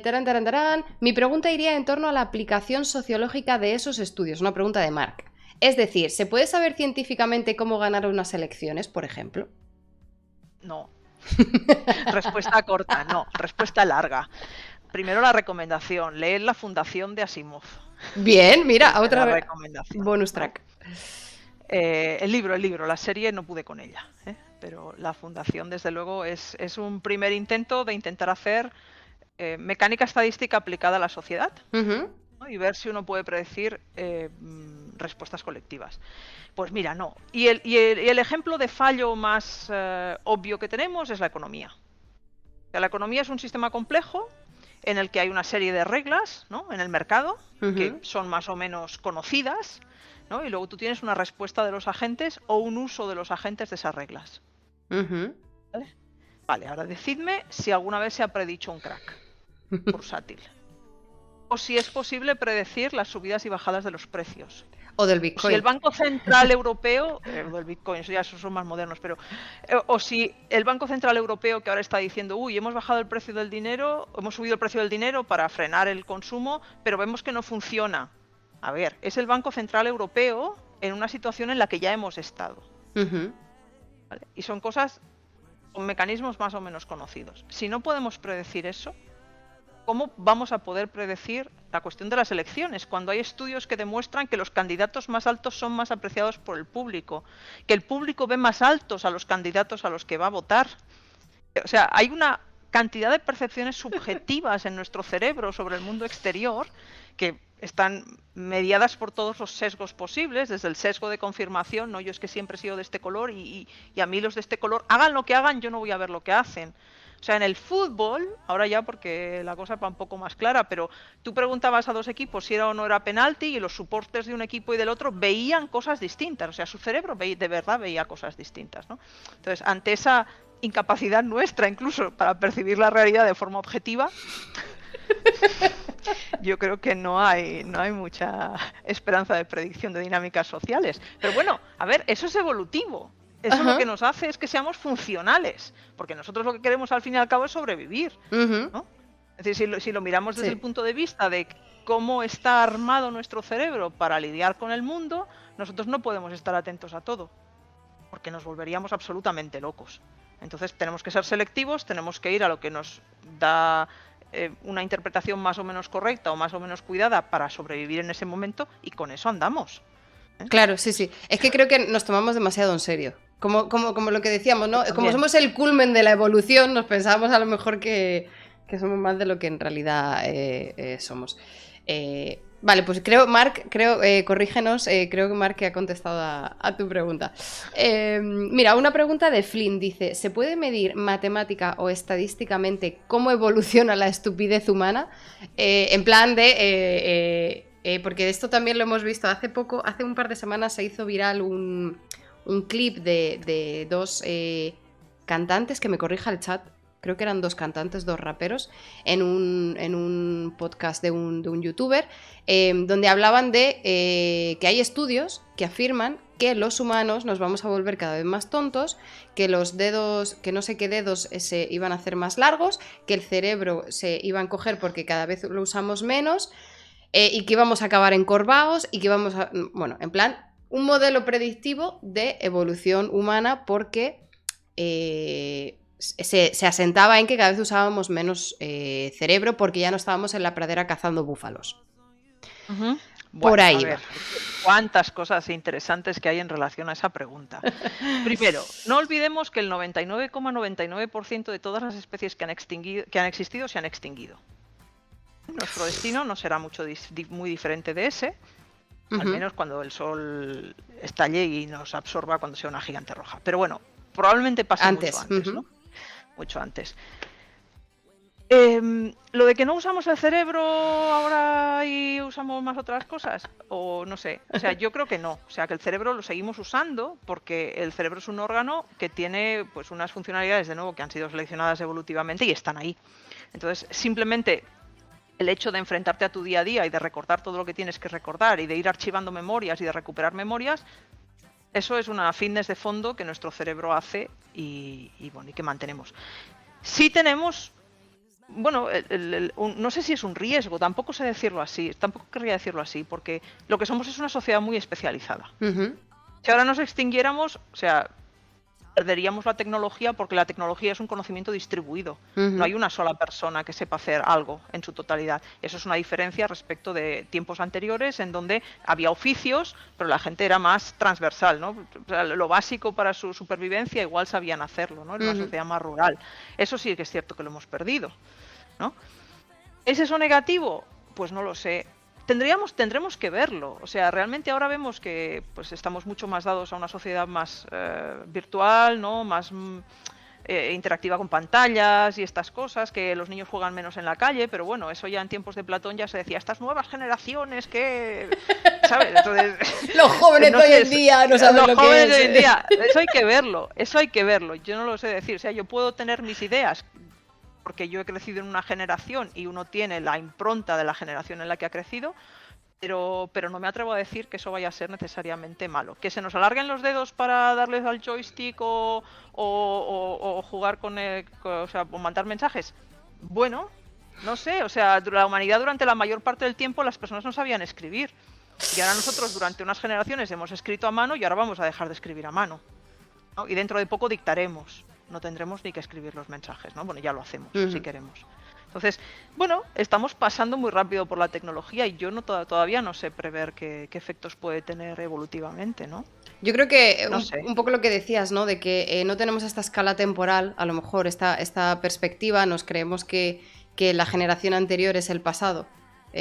S1: tarán. Mi pregunta iría en torno a la aplicación sociológica de esos estudios, una pregunta de Marc. Es decir, ¿se puede saber científicamente cómo ganar unas elecciones, por ejemplo?
S2: No. Respuesta corta, no. Respuesta larga. Primero la recomendación, leed La Fundación de Asimov.
S1: Bien, mira, otra
S2: recomendación.
S1: Bonus track.
S2: El libro, la serie no pude con ella, pero La Fundación desde luego es un primer intento de intentar hacer mecánica estadística aplicada a la sociedad, ¿no? Y ver si uno puede predecir respuestas colectivas. Pues mira, no. Y el ejemplo de fallo más obvio que tenemos es la economía. O sea, la economía es un sistema complejo en el que hay una serie de reglas, ¿no? En el mercado, que son más o menos conocidas, ¿no? Y luego tú tienes una respuesta de los agentes o un uso de los agentes de esas reglas. Vale, ahora decidme si alguna vez se ha predicho un crack bursátil. O si es posible predecir las subidas y bajadas de los precios.
S1: O del Bitcoin.
S2: Si el Banco Central Europeo, del Bitcoin, eso ya son más modernos, pero o si el Banco Central Europeo que ahora está diciendo, hemos bajado el precio del dinero, hemos subido el precio del dinero para frenar el consumo, pero vemos que no funciona. A ver, es el Banco Central Europeo en una situación en la que ya hemos estado. ¿Vale? Y son cosas con mecanismos más o menos conocidos. Si no podemos predecir eso, ¿cómo vamos a poder predecir la cuestión de las elecciones? Cuando hay estudios que demuestran que los candidatos más altos son más apreciados por el público, que el público ve más altos a los candidatos a los que va a votar. O sea, hay una cantidad de percepciones subjetivas en nuestro cerebro sobre el mundo exterior que están mediadas por todos los sesgos posibles, desde el sesgo de confirmación, no, yo es que siempre he sido de este color y a mí los de este color, hagan lo que hagan, yo no voy a ver lo que hacen. O sea, en el fútbol, ahora ya porque la cosa va un poco más clara, pero tú preguntabas a dos equipos si era o no era penalti y los soportes de un equipo y del otro veían cosas distintas. O sea, su cerebro de verdad veía cosas distintas, ¿no? Entonces, ante esa incapacidad nuestra incluso para percibir la realidad de forma objetiva, yo creo que no hay mucha esperanza de predicción de dinámicas sociales. Pero bueno, a ver, eso es evolutivo. Eso lo que nos hace es que seamos funcionales, porque nosotros lo que queremos al fin y al cabo es sobrevivir, ¿no? Es decir, si lo miramos desde
S1: Sí.
S2: el punto de vista de cómo está armado nuestro cerebro para lidiar con el mundo, nosotros no podemos estar atentos a todo, porque nos volveríamos absolutamente locos. Entonces tenemos que ser selectivos, tenemos que ir a lo que nos da una interpretación más o menos correcta o más o menos cuidada para sobrevivir en ese momento, y con eso andamos.
S1: Claro, sí, sí. Es que creo que nos tomamos demasiado en serio. Como lo que decíamos, ¿no? Como
S2: También.
S1: somos el culmen de la evolución, nos pensábamos a lo mejor que somos más de lo que en realidad somos. Vale, pues Marc, corrígenos, creo que Marc ha contestado a tu pregunta. Mira, una pregunta de Flynn dice, ¿se puede medir matemática o estadísticamente cómo evoluciona la estupidez humana? En plan de... porque esto también lo hemos visto hace poco, hace un par de semanas se hizo viral un clip de dos cantantes, que me corrija el chat, creo que eran dos cantantes, dos raperos, en un podcast de un youtuber, donde hablaban de que hay estudios que afirman que los humanos nos vamos a volver cada vez más tontos, que los dedos, que no sé qué dedos se iban a hacer más largos, que el cerebro se iba a encoger porque cada vez lo usamos menos, y que íbamos a acabar encorvados y que íbamos a... Bueno, en plan, un modelo predictivo de evolución humana porque se asentaba en que cada vez usábamos menos cerebro porque ya no estábamos en la pradera cazando búfalos.
S2: Bueno,
S1: por ahí va.
S2: Cuántas cosas interesantes que hay en relación a esa pregunta. Primero, no olvidemos que el 99,99% de todas las especies que han existido se han extinguido. Nuestro destino no será muy diferente de ese, al menos cuando el sol estalle y nos absorba cuando sea una gigante roja. Pero bueno, probablemente pase mucho antes, ¿no? Mucho antes. Lo de que no usamos el cerebro ahora y usamos más otras cosas, o no sé, o sea, yo creo que no, o sea, que el cerebro lo seguimos usando porque el cerebro es un órgano que tiene pues unas funcionalidades, de nuevo, que han sido seleccionadas evolutivamente y están ahí. Entonces, simplemente el hecho de enfrentarte a tu día a día y de recordar todo lo que tienes que recordar y de ir archivando memorias y de recuperar memorias, eso es una fitness de fondo que nuestro cerebro hace y bueno, y que mantenemos. Sí tenemos, bueno, no sé si es un riesgo, tampoco sé decirlo así, tampoco querría decirlo así, porque lo que somos es una sociedad muy especializada. Si ahora nos extinguiéramos, o sea, perderíamos la tecnología porque la tecnología es un conocimiento distribuido. No hay una sola persona que sepa hacer algo en su totalidad. Eso es una diferencia respecto de tiempos anteriores en donde había oficios, pero la gente era más transversal, ¿no? O sea, lo básico para su supervivencia igual sabían hacerlo, ¿no? En una sociedad más rural. Eso sí que es cierto que lo hemos perdido, ¿no? ¿Es eso negativo? Pues no lo sé. Tendremos que verlo. O sea, realmente ahora vemos que pues estamos mucho más dados a una sociedad más virtual, ¿no? Más interactiva con pantallas y estas cosas, que los niños juegan menos en la calle, pero bueno, eso ya en tiempos de Platón ya se decía, estas nuevas generaciones que... ¿Sabes? Entonces,
S1: los jóvenes de hoy en día no saben lo que es.
S2: Los jóvenes de hoy en día, eso hay que verlo, eso hay que verlo. Yo no lo sé decir, o sea, yo puedo tener mis ideas porque yo he crecido en una generación y uno tiene la impronta de la generación en la que ha crecido, pero no me atrevo a decir que eso vaya a ser necesariamente malo. Que se nos alarguen los dedos para darles al joystick o jugar o sea, o mandar mensajes. Bueno, no sé, o sea, la humanidad durante la mayor parte del tiempo las personas no sabían escribir. Y ahora nosotros durante unas generaciones hemos escrito a mano y ahora vamos a dejar de escribir a mano, ¿no? Y dentro de poco dictaremos. No tendremos ni que escribir los mensajes, ¿no? Bueno, ya lo hacemos, si queremos. Entonces, bueno, estamos pasando muy rápido por la tecnología y yo todavía no sé prever qué efectos puede tener evolutivamente, ¿no?
S1: Yo creo que
S2: No sé.
S1: un poco lo que decías, ¿no? De que no tenemos esta escala temporal, a lo mejor esta perspectiva, nos creemos que la generación anterior es el pasado.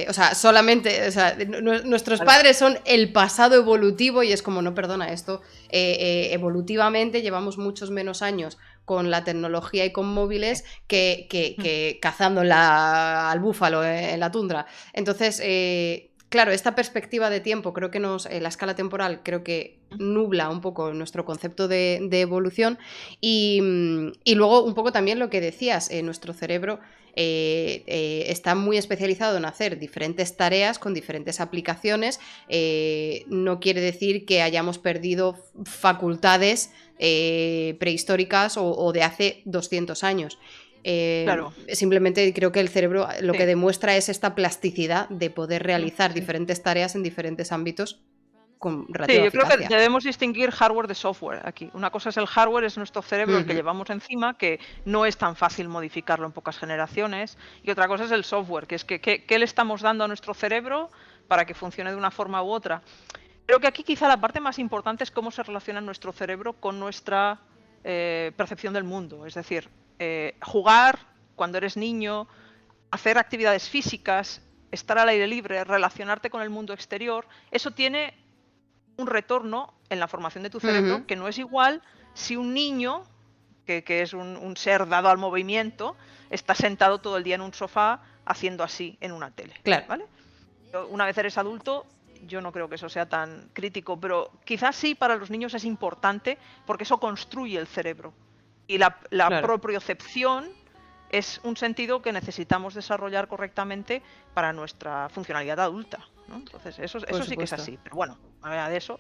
S1: O sea, solamente, o sea, nuestros padres son el pasado evolutivo y es como, no, perdona, esto evolutivamente llevamos muchos menos años con la tecnología y con móviles que cazando al búfalo en la tundra. Entonces, claro, esta perspectiva de tiempo, creo que la escala temporal creo que nubla un poco nuestro concepto de evolución y luego un poco también lo que decías, nuestro cerebro está muy especializado en hacer diferentes tareas con diferentes aplicaciones. No quiere decir que hayamos perdido facultades prehistóricas o de hace 200 años.
S2: Claro.
S1: Simplemente creo que el cerebro lo
S2: Sí.
S1: que demuestra es esta plasticidad de poder realizar diferentes tareas en diferentes ámbitos con
S2: Sí,
S1: relativa
S2: yo creo que
S1: eficacia.
S2: debemos distinguir hardware de software aquí. Una cosa es el hardware, es nuestro cerebro, el que llevamos encima, que no es tan fácil modificarlo en pocas generaciones. Y otra cosa es el software, que es que qué le estamos dando a nuestro cerebro para que funcione de una forma u otra. Creo que aquí quizá la parte más importante es cómo se relaciona nuestro cerebro con nuestra percepción del mundo. Es decir, jugar cuando eres niño, hacer actividades físicas, estar al aire libre, relacionarte con el mundo exterior, eso tiene un retorno en la formación de tu cerebro que no es igual si un niño, que es un ser dado al movimiento, está sentado todo el día en un sofá haciendo así en una tele.
S1: Claro.
S2: ¿Vale? Una vez eres adulto, yo no creo que eso sea tan crítico, pero quizás sí para los niños es importante porque eso construye el cerebro. Y la
S1: Claro.
S2: propriocepción es un sentido que necesitamos desarrollar correctamente para nuestra funcionalidad adulta, ¿no? Entonces, eso sí que es
S1: supuesto.
S2: así. Pero bueno, a ver, de eso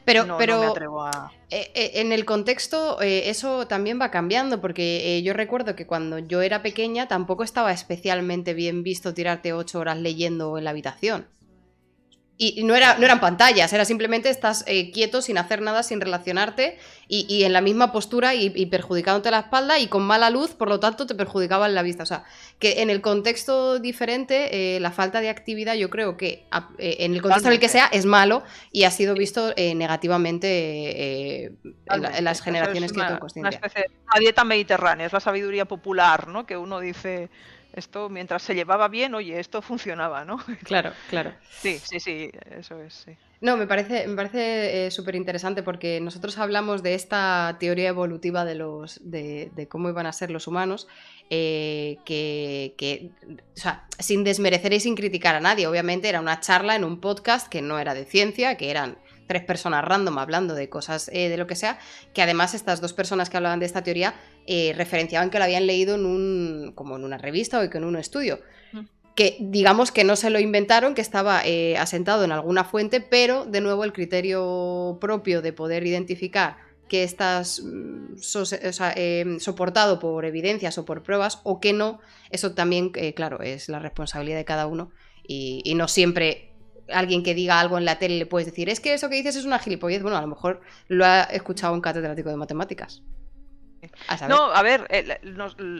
S1: Pero,
S2: no me atrevo a...
S1: en el contexto eso también va cambiando, porque yo recuerdo que cuando yo era pequeña tampoco estaba especialmente bien visto tirarte 8 horas leyendo en la habitación. Y no eran pantallas, era simplemente estás quieto, sin hacer nada, sin relacionarte y en la misma postura y perjudicándote la espalda y con mala luz, por lo tanto te perjudicaban la vista. O sea, que en el contexto diferente, la falta de actividad yo creo que en el contexto en el que sea es malo y ha sido visto negativamente en las generaciones que yo tengo
S2: Una
S1: consciencia.
S2: especie de una dieta mediterránea, es la sabiduría popular, ¿no? Que uno dice, esto mientras se llevaba bien, oye, esto funcionaba, ¿no?
S1: Claro, claro.
S2: Sí, eso es, sí.
S1: No, me parece súper interesante porque nosotros hablamos de esta teoría evolutiva de cómo iban a ser los humanos, o sea, sin desmerecer y sin criticar a nadie, obviamente era una charla en un podcast que no era de ciencia, que eran 3 personas random hablando de cosas de lo que sea, que además estas 2 personas que hablaban de esta teoría referenciaban que lo habían leído como en una revista o en un estudio. Que digamos que no se lo inventaron, que estaba asentado en alguna fuente, pero de nuevo el criterio propio de poder identificar que estás soportado por evidencias o por pruebas o que no, eso también, claro, es la responsabilidad de cada uno y no siempre alguien que diga algo en la tele le puedes decir, es que eso que dices es una gilipollez. Bueno, a lo mejor lo ha escuchado un catedrático de matemáticas.
S2: No, a ver,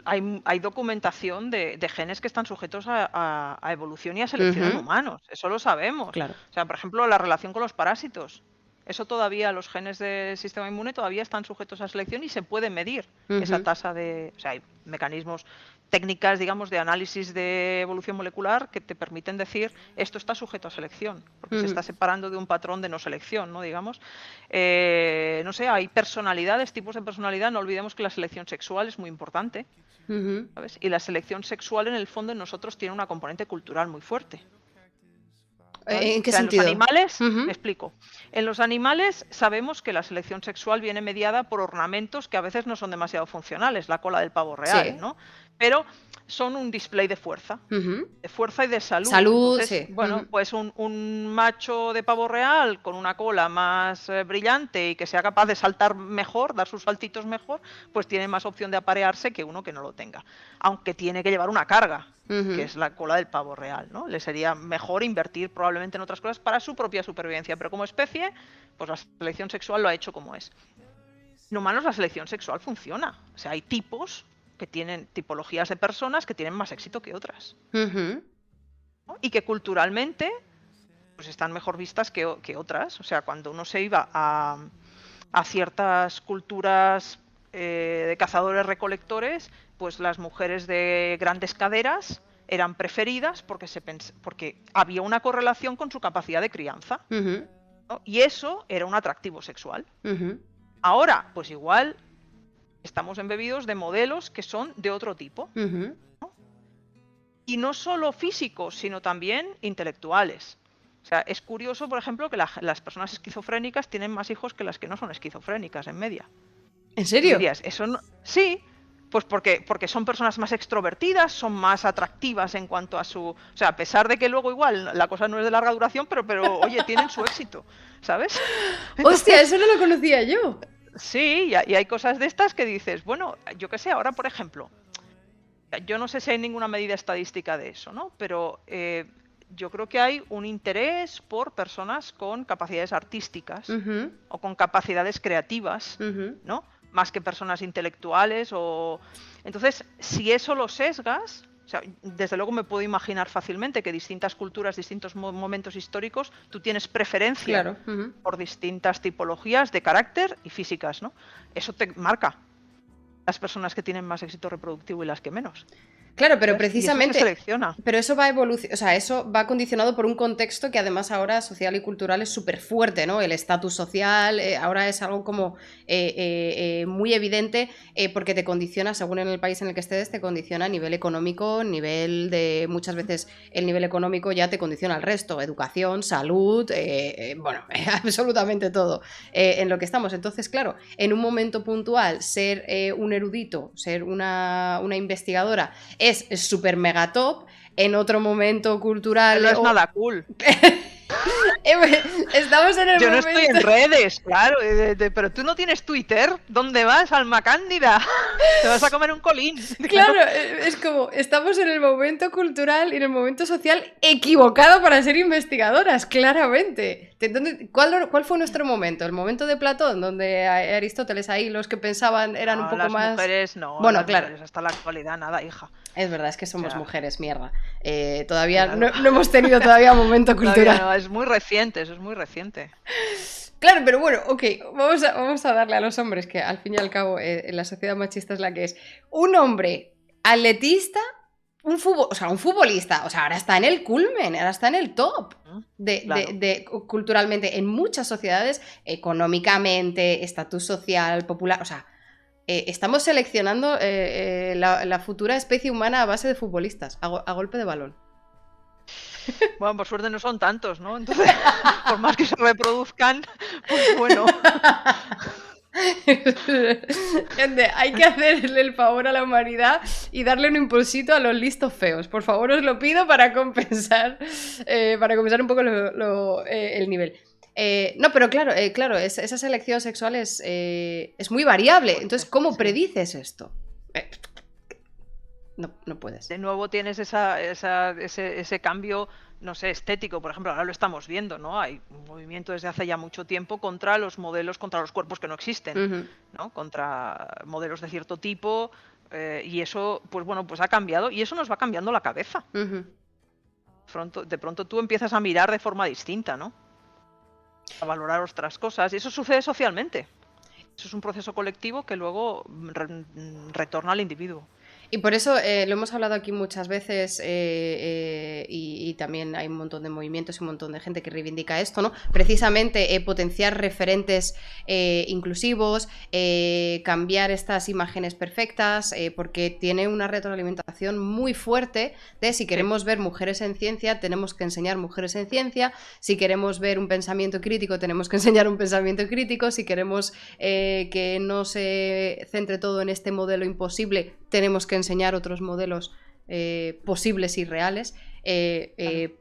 S2: hay documentación de genes que están sujetos a evolución y a selección en humanos, eso lo sabemos.
S1: Claro.
S2: O sea, por ejemplo, la relación con los parásitos. Eso todavía, los genes del sistema inmune todavía están sujetos a selección y se puede medir esa tasa de... O sea, hay mecanismos, técnicas, digamos, de análisis de evolución molecular que te permiten decir esto está sujeto a selección, porque se está separando de un patrón de no selección, ¿no? Digamos. No sé, hay personalidades, tipos de personalidad, no olvidemos que la selección sexual es muy importante, ¿sabes? Y la selección sexual en el fondo en nosotros tiene una componente cultural muy fuerte. ¿Vale?
S1: ¿En qué
S2: o sea,
S1: sentido?
S2: En los animales, me explico. En los animales sabemos que la selección sexual viene mediada por ornamentos que a veces no son demasiado funcionales, la cola del pavo real,
S1: Sí.
S2: ¿no? Pero son un display de fuerza y de salud.
S1: Entonces,
S2: sí. Bueno, pues un macho de pavo real con una cola más brillante y que sea capaz de saltar mejor, dar sus saltitos mejor, pues tiene más opción de aparearse que uno que no lo tenga. Aunque tiene que llevar una carga, que es la cola del pavo real, ¿no? Le sería mejor invertir probablemente en otras cosas para su propia supervivencia, pero como especie, pues la selección sexual lo ha hecho como es. En humanos la selección sexual funciona. O sea, hay tipos que tienen tipologías de personas que tienen más éxito que otras. ¿No? Y que culturalmente pues están mejor vistas que otras. O sea, cuando uno se iba a ciertas culturas de cazadores-recolectores, pues las mujeres de grandes caderas eran preferidas porque había una correlación con su capacidad de crianza. ¿No? Y eso era un atractivo sexual. Ahora, pues igual estamos embebidos de modelos que son de otro tipo. ¿No? Y no solo físicos, sino también intelectuales. O sea, es curioso, por ejemplo, que las personas esquizofrénicas tienen más hijos que las que no son esquizofrénicas, en media.
S1: ¿En serio?
S2: ¿Dirías, eso no? Sí, pues porque son personas más extrovertidas, son más atractivas en cuanto a su... O sea, a pesar de que luego igual la cosa no es de larga duración, pero oye, tienen su éxito, ¿sabes?
S1: ¡Hostia, eso no lo conocía yo!
S2: Sí, y hay cosas de estas que dices, bueno, yo qué sé, ahora por ejemplo, Yo no sé si hay ninguna medida estadística de eso, ¿no? Pero yo creo que hay un interés por personas con capacidades artísticas o con capacidades creativas, ¿no? Más que personas intelectuales o... Entonces, si eso lo sesgas, o sea, desde luego me puedo imaginar fácilmente que distintas culturas, distintos momentos históricos, tú tienes preferencia por distintas tipologías de carácter y físicas, ¿no? Eso te marca las personas que tienen más éxito reproductivo y las que menos.
S1: Claro, pero
S2: ¿Ves?
S1: precisamente...
S2: Y eso se selecciona.
S1: Pero eso va o sea, eso va condicionado por un contexto que además ahora social y cultural es súper fuerte, ¿no? El estatus social ahora es algo como muy evidente porque te condiciona, según en el país en el que estés, te condiciona a nivel económico, nivel de... Muchas veces el nivel económico ya te condiciona al resto, educación, salud, bueno, absolutamente todo en lo que estamos. Entonces, claro, en un momento puntual ser un erudito, ser una investigadora es súper mega top, en otro momento cultural...
S2: No es nada cool.
S1: Estamos en el
S2: Yo
S1: momento...
S2: no estoy en redes, claro, pero tú no tienes Twitter. ¿Dónde vas, alma cándida? Te vas a comer un colín.
S1: Claro, es como, estamos en el momento cultural y en el momento social equivocado para ser investigadoras, claramente. ¿Cuál fue nuestro momento? ¿El momento de Platón, donde Aristóteles ahí los que pensaban eran
S2: no,
S1: un poco
S2: las
S1: más...
S2: mujeres no,
S1: bueno,
S2: las
S1: claro.
S2: mujeres hasta la actualidad nada, hija.
S1: Es verdad, es que somos
S2: O sea,
S1: mujeres, mierda. Todavía
S2: claro.
S1: no hemos tenido todavía momento cultural.
S2: No, es muy reciente, eso es muy reciente.
S1: Claro, pero bueno, ok, vamos a darle a los hombres, que al fin y al cabo la sociedad machista es la que es. Un hombre atletista, un futbolista, o sea, ahora está en el culmen, ahora está en el top
S2: Claro.
S1: culturalmente, en muchas sociedades, económicamente, estatus social, popular, o sea, estamos seleccionando la futura especie humana a base de futbolistas, a golpe de balón.
S2: Bueno, por suerte no son tantos, ¿no? Entonces, por más que se reproduzcan, pues bueno.
S1: Gente, hay que hacerle el favor a la humanidad y darle un impulsito a los listos feos. Por favor, os lo pido para compensar un poco el nivel. No, pero claro, esa selección sexual es muy variable. Entonces, ¿cómo predices esto? No puedes.
S2: De nuevo tienes ese cambio, no sé, estético. Por ejemplo, ahora lo estamos viendo, ¿no? Hay un movimiento desde hace ya mucho tiempo contra los modelos, contra los cuerpos que no existen, ¿no? Contra modelos de cierto tipo, y eso, pues bueno, pues ha cambiado y eso nos va cambiando la cabeza. De pronto tú empiezas a mirar de forma distinta, ¿no? A valorar otras cosas y eso sucede socialmente. Eso es un proceso colectivo que luego retorna al individuo.
S1: Y por eso lo hemos hablado aquí muchas veces y también hay un montón de movimientos y un montón de gente que reivindica esto, ¿no? Precisamente potenciar referentes inclusivos, cambiar estas imágenes perfectas, porque tiene una retroalimentación muy fuerte de si queremos ver mujeres en ciencia, tenemos que enseñar mujeres en ciencia, si queremos ver un pensamiento crítico, tenemos que enseñar un pensamiento crítico, si queremos que no se centre todo en este modelo imposible, tenemos que enseñar otros modelos posibles y reales,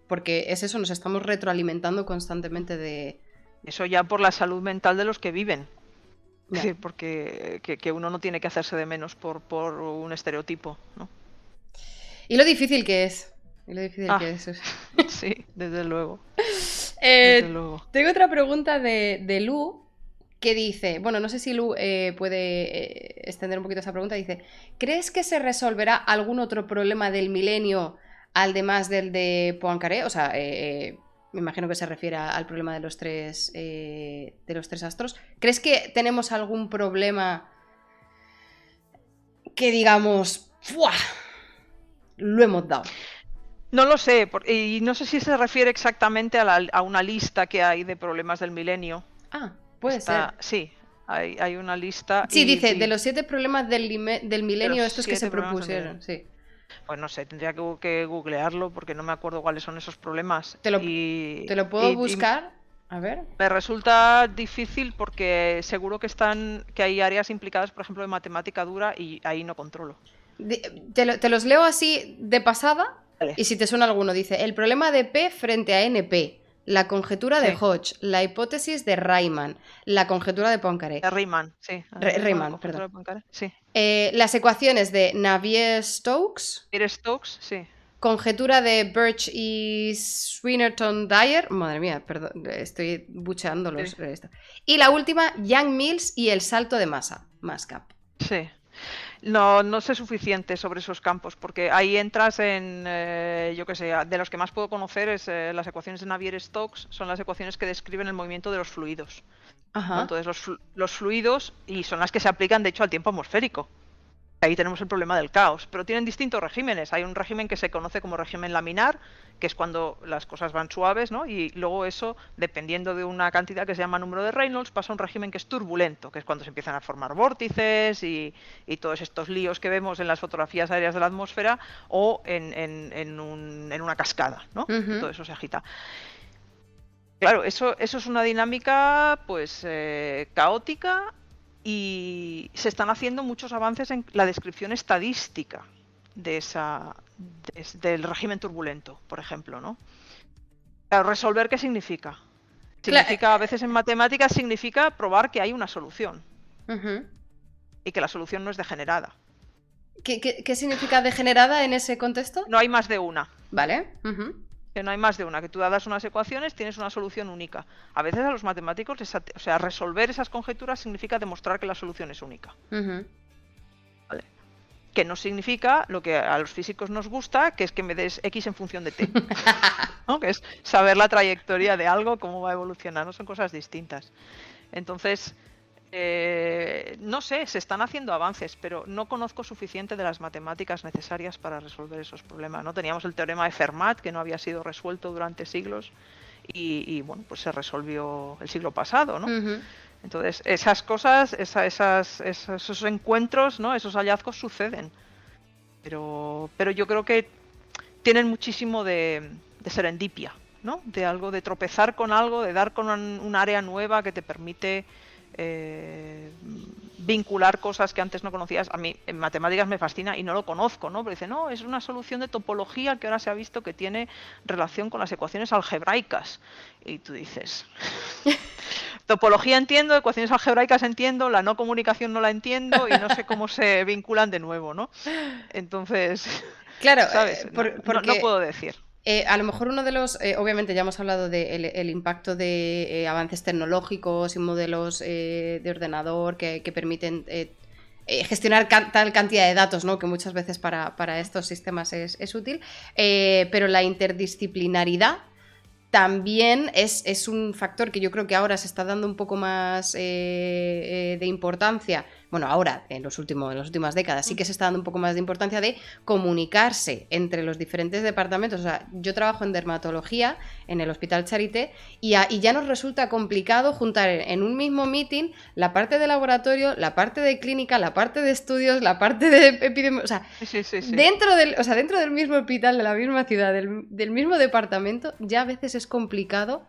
S1: porque es eso, nos estamos retroalimentando constantemente de...
S2: Eso ya por la salud mental de los que viven.
S1: Yeah.
S2: Es decir, porque que uno no tiene que hacerse de menos por un estereotipo, ¿no?
S1: Y lo difícil que es.
S2: Sí, desde luego.
S1: Tengo otra pregunta de Lu, que dice, bueno, no sé si Lu puede extender un poquito esa pregunta, dice, ¿crees que se resolverá algún otro problema del milenio además del de Poincaré? O sea, me imagino que se refiere al problema de los tres astros. ¿Crees que tenemos algún problema que digamos, ¡fua!, lo hemos dado?
S2: No lo sé, y no sé si se refiere exactamente a una lista que hay de problemas del milenio.
S1: Ah, puede ser.
S2: Sí, hay una lista.
S1: Sí, dice, de los 7 problemas del milenio, estos que se propusieron, sí.
S2: Pues no sé, tendría que googlearlo porque no me acuerdo cuáles son esos problemas.
S1: ¿Te lo puedo buscar? A ver.
S2: Me resulta difícil porque seguro que hay áreas implicadas, por ejemplo, de matemática dura y ahí no controlo.
S1: Te los leo así de pasada.
S2: Vale.
S1: Y si te suena alguno, dice, el problema de P frente a NP, la conjetura de
S2: Sí,
S1: Hodge, la hipótesis de Riemann, la conjetura de Poincaré,
S2: de Riemann, sí. Riemann, la
S1: Riemann,
S2: conjetura
S1: perdón.
S2: de Poincaré, sí.
S1: Las ecuaciones de Navier-Stokes,
S2: Navier-Stokes, sí.
S1: conjetura de Birch y Swinnerton-Dyer, madre mía, perdón, estoy bucheando
S2: Sí.
S1: esto. Y la última, Young-Mills y el salto de masa, MASCAP.
S2: Sí. No sé suficiente sobre esos campos, porque ahí entras en, yo qué sé, de los que más puedo conocer es las ecuaciones de Navier-Stokes, son las ecuaciones que describen el movimiento de los fluidos, ¿no?
S1: Ajá.
S2: Entonces los fluidos, y son las que se aplican de hecho al tiempo atmosférico. Ahí tenemos el problema del caos, pero tienen distintos regímenes. Hay un régimen que se conoce como régimen laminar, que es cuando las cosas van suaves, ¿no? Y luego eso, dependiendo de una cantidad que se llama número de Reynolds, pasa a un régimen que es turbulento, que es cuando se empiezan a formar vórtices y todos estos líos que vemos en las fotografías aéreas de la atmósfera o en una cascada, ¿no? Que todo eso se agita. Claro, eso es una dinámica pues caótica, y se están haciendo muchos avances en la descripción estadística del régimen turbulento, por ejemplo, ¿no? Claro, ¿resolver qué significa? Significa, a veces en matemáticas, significa probar que hay una solución y que la solución no es degenerada.
S1: ¿Qué significa degenerada en ese contexto?
S2: No hay más de una.
S1: Vale.
S2: Que no hay más de una, que tú das unas ecuaciones, tienes una solución única. A veces a los matemáticos, o sea, resolver esas conjeturas significa demostrar que la solución es única. ¿Vale? Que no significa lo que a los físicos nos gusta, que es que me des X en función de T. ¿No? Que es saber la trayectoria de algo, cómo va a evolucionar, no son cosas distintas. Entonces, no sé, se están haciendo avances, pero no conozco suficiente de las matemáticas necesarias para resolver esos problemas, ¿no? Teníamos el teorema de Fermat, que no había sido resuelto durante siglos, y bueno, pues se resolvió el siglo pasado, ¿no? Entonces, esas cosas, esos encuentros, ¿no? Esos hallazgos suceden. Pero yo creo que tienen muchísimo de serendipia, ¿no? De algo, de tropezar con algo, de dar con un área nueva que te permite vincular cosas que antes no conocías. A mí en matemáticas me fascina y no lo conozco, ¿no? Pero dice, no, es una solución de topología que ahora se ha visto que tiene relación con las ecuaciones algebraicas. Y tú dices, topología entiendo, ecuaciones algebraicas entiendo, la no comunicación no la entiendo y no sé cómo se vinculan de nuevo, ¿no? Entonces,
S1: claro,
S2: ¿sabes? No puedo decir.
S1: A lo mejor uno de los, obviamente ya hemos hablado del impacto de avances tecnológicos y modelos de ordenador que permiten gestionar tal cantidad de datos, ¿no? Que muchas veces para estos sistemas es útil, pero la interdisciplinaridad también es un factor que yo creo que ahora se está dando un poco más de importancia. Bueno, ahora, en las últimas décadas, sí que se está dando un poco más de importancia de comunicarse entre los diferentes departamentos. O sea, yo trabajo en dermatología en el Hospital Charité y ya nos resulta complicado juntar en un mismo meeting la parte de laboratorio, la parte de clínica, la parte de estudios, la parte de epidemiología. O sea,
S2: sí.
S1: dentro del mismo hospital, de la misma ciudad, del mismo departamento, ya a veces es complicado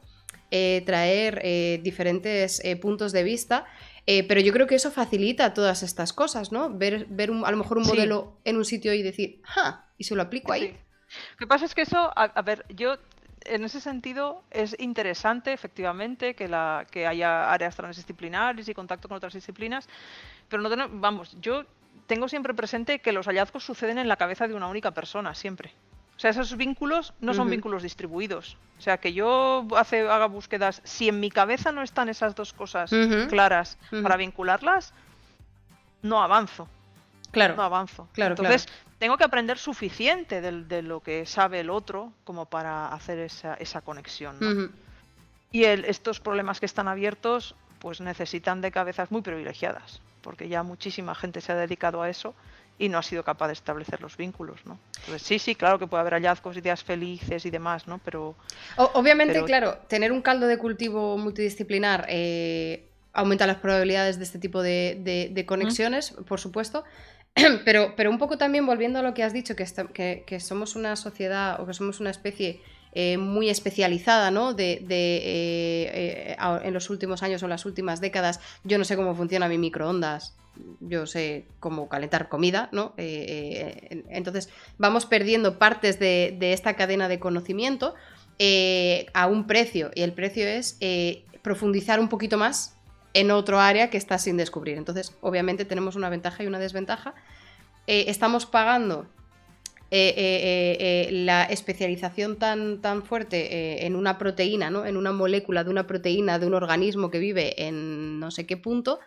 S1: traer diferentes puntos de vista. Pero yo creo que eso facilita todas estas cosas, ¿no? Ver a lo mejor un modelo en un sitio y decir, ¡ja! Y se lo aplico ahí.
S2: Sí. Lo que pasa es que eso, a ver, yo en ese sentido es interesante, efectivamente, que haya áreas transdisciplinares y contacto con otras disciplinas, pero yo tengo siempre presente que los hallazgos suceden en la cabeza de una única persona, siempre. O sea, esos vínculos no son vínculos distribuidos. O sea, que yo haga búsquedas, si en mi cabeza no están esas dos cosas claras para vincularlas, no avanzo.
S1: Claro.
S2: No avanzo.
S1: Claro,
S2: entonces, tengo que aprender suficiente de lo que sabe el otro como para hacer esa conexión, ¿no? Y estos problemas que están abiertos, pues necesitan de cabezas muy privilegiadas, porque ya muchísima gente se ha dedicado a eso y no ha sido capaz de establecer los vínculos, ¿no? Entonces, sí, claro que puede haber hallazgos, ideas felices y demás, ¿no? Pero
S1: obviamente, claro, tener un caldo de cultivo multidisciplinar aumenta las probabilidades de este tipo de conexiones, por supuesto. Pero un poco también volviendo a lo que has dicho, que somos una sociedad o que somos una especie muy especializada, ¿no? En los últimos años o en las últimas décadas, yo no sé cómo funciona mi microondas, yo sé cómo calentar comida, ¿no? Entonces vamos perdiendo partes de esta cadena de conocimiento. a un precio, y el precio es profundizar un poquito más en otro área que está sin descubrir. Entonces, obviamente tenemos una ventaja y una desventaja. Estamos pagando la especialización tan fuerte en una proteína, ¿no? En una molécula de una proteína de un organismo que vive en no sé qué punto,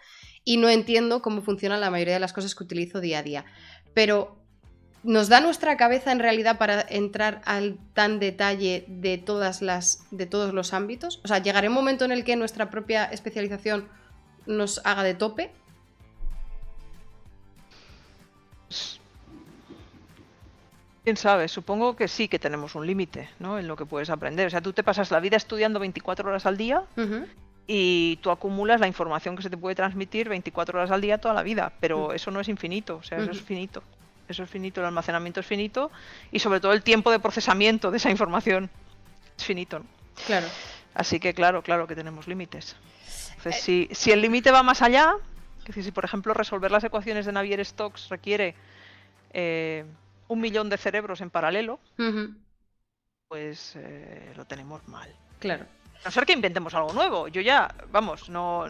S1: y no entiendo cómo funcionan la mayoría de las cosas que utilizo día a día. Pero ¿nos da nuestra cabeza en realidad para entrar al tan detalle de todos los ámbitos? O sea, ¿llegará un momento en el que nuestra propia especialización nos haga de tope?
S2: Quién sabe, supongo que sí que tenemos un límite, ¿no? En lo que puedes aprender. O sea, tú te pasas la vida estudiando 24 horas al día y tú acumulas la información que se te puede transmitir 24 horas al día toda la vida, pero eso no es infinito, o sea, eso es finito. Eso es finito, el almacenamiento es finito y sobre todo el tiempo de procesamiento de esa información es finito, ¿no?
S1: Claro.
S2: Así que claro que tenemos límites. Entonces, si el límite va más allá, es decir, si por ejemplo resolver las ecuaciones de Navier-Stokes requiere 1 millón de cerebros en paralelo, pues lo tenemos mal.
S1: Claro.
S2: A no ser que inventemos algo nuevo. Yo ya, vamos, no,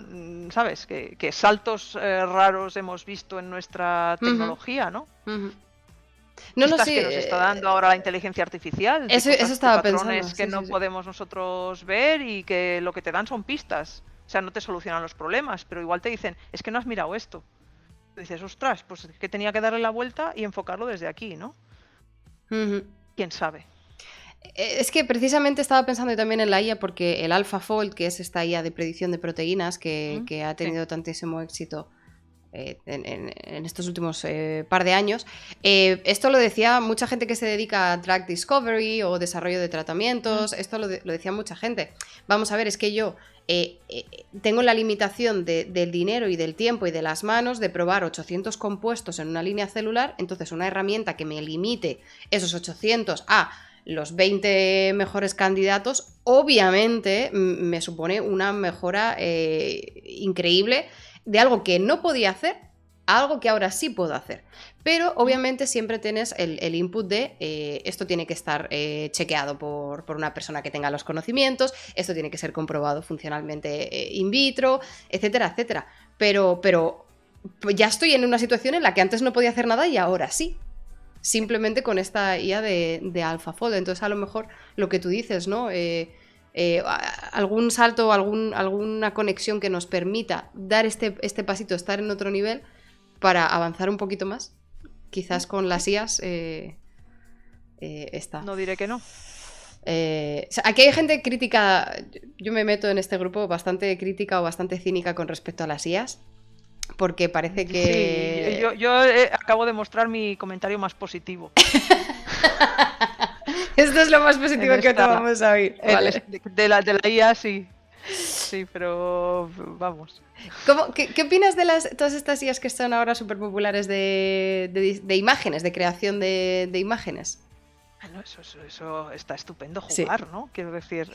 S2: sabes, que saltos raros hemos visto en nuestra tecnología, ¿no?
S1: No,
S2: Pistas
S1: sí,
S2: que nos está dando ahora la inteligencia artificial.
S1: Eso estaba
S2: patrones
S1: pensando.
S2: Que no podemos nosotros ver y que lo que te dan son pistas. O sea, no te solucionan los problemas, pero igual te dicen, es que no has mirado esto. Y dices, ostras, pues que tenía que darle la vuelta y enfocarlo desde aquí, ¿no? ¿Quién sabe?
S1: Es que precisamente estaba pensando también en la IA porque el AlphaFold, que es esta IA de predicción de proteínas que ha tenido tantísimo éxito en estos últimos par de años, esto lo decía mucha gente que se dedica a drug discovery o desarrollo de tratamientos, esto lo decía mucha gente. Vamos a ver, es que yo tengo la limitación del dinero y del tiempo y de las manos de probar 800 compuestos en una línea celular, entonces una herramienta que me limite esos 800 a los 20 mejores candidatos, obviamente me supone una mejora increíble de algo que no podía hacer a algo que ahora sí puedo hacer. Pero obviamente siempre tienes el input de esto tiene que estar chequeado por una persona que tenga los conocimientos, esto tiene que ser comprobado funcionalmente in vitro, etcétera, etcétera. Pero ya estoy en una situación en la que antes no podía hacer nada y ahora sí. Simplemente con esta IA de AlphaFold. Entonces, a lo mejor lo que tú dices, ¿no? Algún salto, alguna conexión que nos permita dar este pasito, estar en otro nivel para avanzar un poquito más. Quizás con las IAs está.
S2: No diré que no.
S1: Aquí hay gente crítica, yo me meto en este grupo bastante crítica o bastante cínica con respecto a las IAs. Porque parece que...
S2: Sí, yo acabo de mostrar mi comentario más positivo.
S1: Esto es lo más positivo que te vamos a oír. Vale.
S2: De la IA, sí. Sí, pero vamos.
S1: ¿Qué opinas de todas estas IAs que están ahora súper populares de imágenes, de creación de imágenes?
S2: Bueno, eso está estupendo jugar, sí. ¿No? Quiero decir,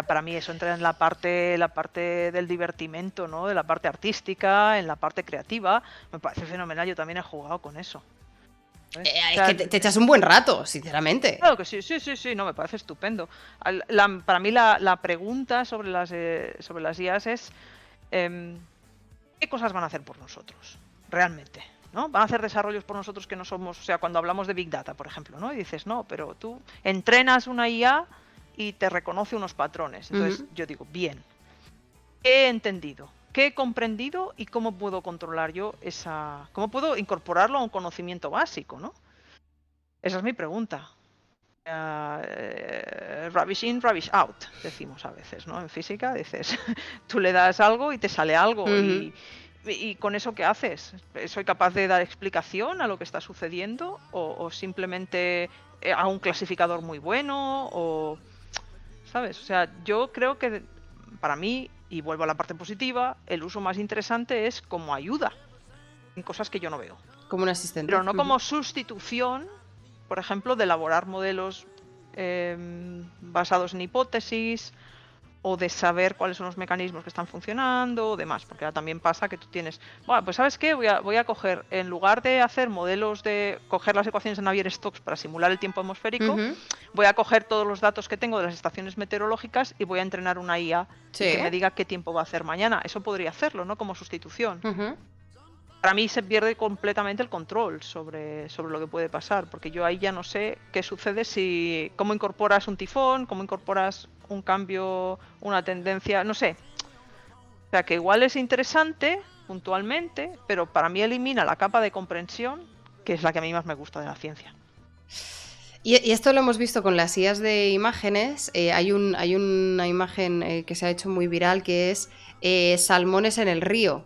S2: para mí eso entra en la parte del divertimento, ¿no? De la parte artística, en la parte creativa. Me parece fenomenal, yo también he jugado con eso.
S1: Es que te echas un buen rato, sinceramente.
S2: Claro que sí, no, me parece estupendo. Para mí la pregunta sobre las IAs es ¿qué cosas van a hacer por nosotros? Realmente. ¿No? Van a hacer desarrollos por nosotros que no somos, o sea, cuando hablamos de Big Data, por ejemplo, ¿no? Y dices, no, pero tú entrenas una IA y te reconoce unos patrones. Entonces yo digo, bien, ¿qué he entendido? ¿Qué he comprendido? ¿Y cómo puedo controlar yo cómo puedo incorporarlo a un conocimiento básico, ¿no? Esa es mi pregunta. Rubbish in, rubbish out, decimos a veces, ¿no? En física dices, tú le das algo y te sale algo ¿Y con eso qué haces? ¿Soy capaz de dar explicación a lo que está sucediendo? ¿O simplemente a un clasificador muy bueno? O, ¿sabes? O sea, yo creo que para mí, y vuelvo a la parte positiva, el uso más interesante es como ayuda en cosas que yo no veo.
S1: Como un asistente.
S2: Pero no como sustitución, por ejemplo, de elaborar modelos basados en hipótesis o de saber cuáles son los mecanismos que están funcionando o demás, porque ahora también pasa que tú tienes, bueno, pues ¿sabes qué? Voy a coger, en lugar de hacer modelos de coger las ecuaciones de Navier-Stokes para simular el tiempo atmosférico, voy a coger todos los datos que tengo de las estaciones meteorológicas y voy a entrenar una IA que me diga qué tiempo va a hacer mañana. Eso podría hacerlo, ¿no? Como sustitución. Para mí se pierde completamente el control sobre lo que puede pasar, porque yo ahí ya no sé qué sucede cómo incorporas un tifón, cómo incorporas un cambio, una tendencia, no sé. O sea, que igual es interesante puntualmente, pero para mí elimina la capa de comprensión, que es la que a mí más me gusta de la ciencia.
S1: Y esto lo hemos visto con las IAs de imágenes. Hay una imagen que se ha hecho muy viral que es salmones en el río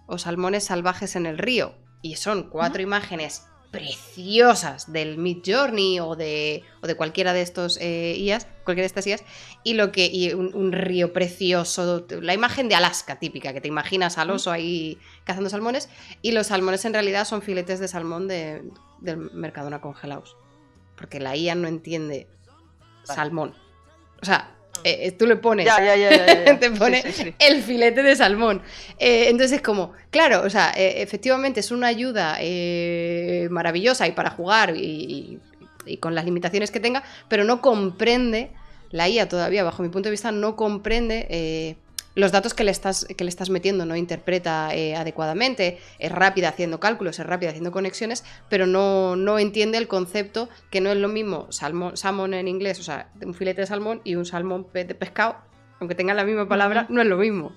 S1: o salmones salvajes en el río. Y son 4 imágenes preciosas del Midjourney o de cualquiera de estos IAs, cualquiera de estas IAs, y un río precioso, la imagen de Alaska típica, que te imaginas al oso ahí cazando salmones, y los salmones en realidad son filetes de salmón del Mercadona congelados. Porque la IA no entiende salmón. O sea, tú le pones, te pone el filete de salmón. Entonces es como, claro, o sea, efectivamente es una ayuda maravillosa y para jugar y con las limitaciones que tenga, pero no comprende, la IA todavía, bajo mi punto de vista, no comprende los datos que le estás metiendo, no interpreta adecuadamente, es rápida haciendo cálculos, es rápida haciendo conexiones, pero no entiende el concepto, que no es lo mismo salmón en inglés, o sea, un filete de salmón y un salmón de pescado, aunque tengan la misma palabra, no es lo mismo.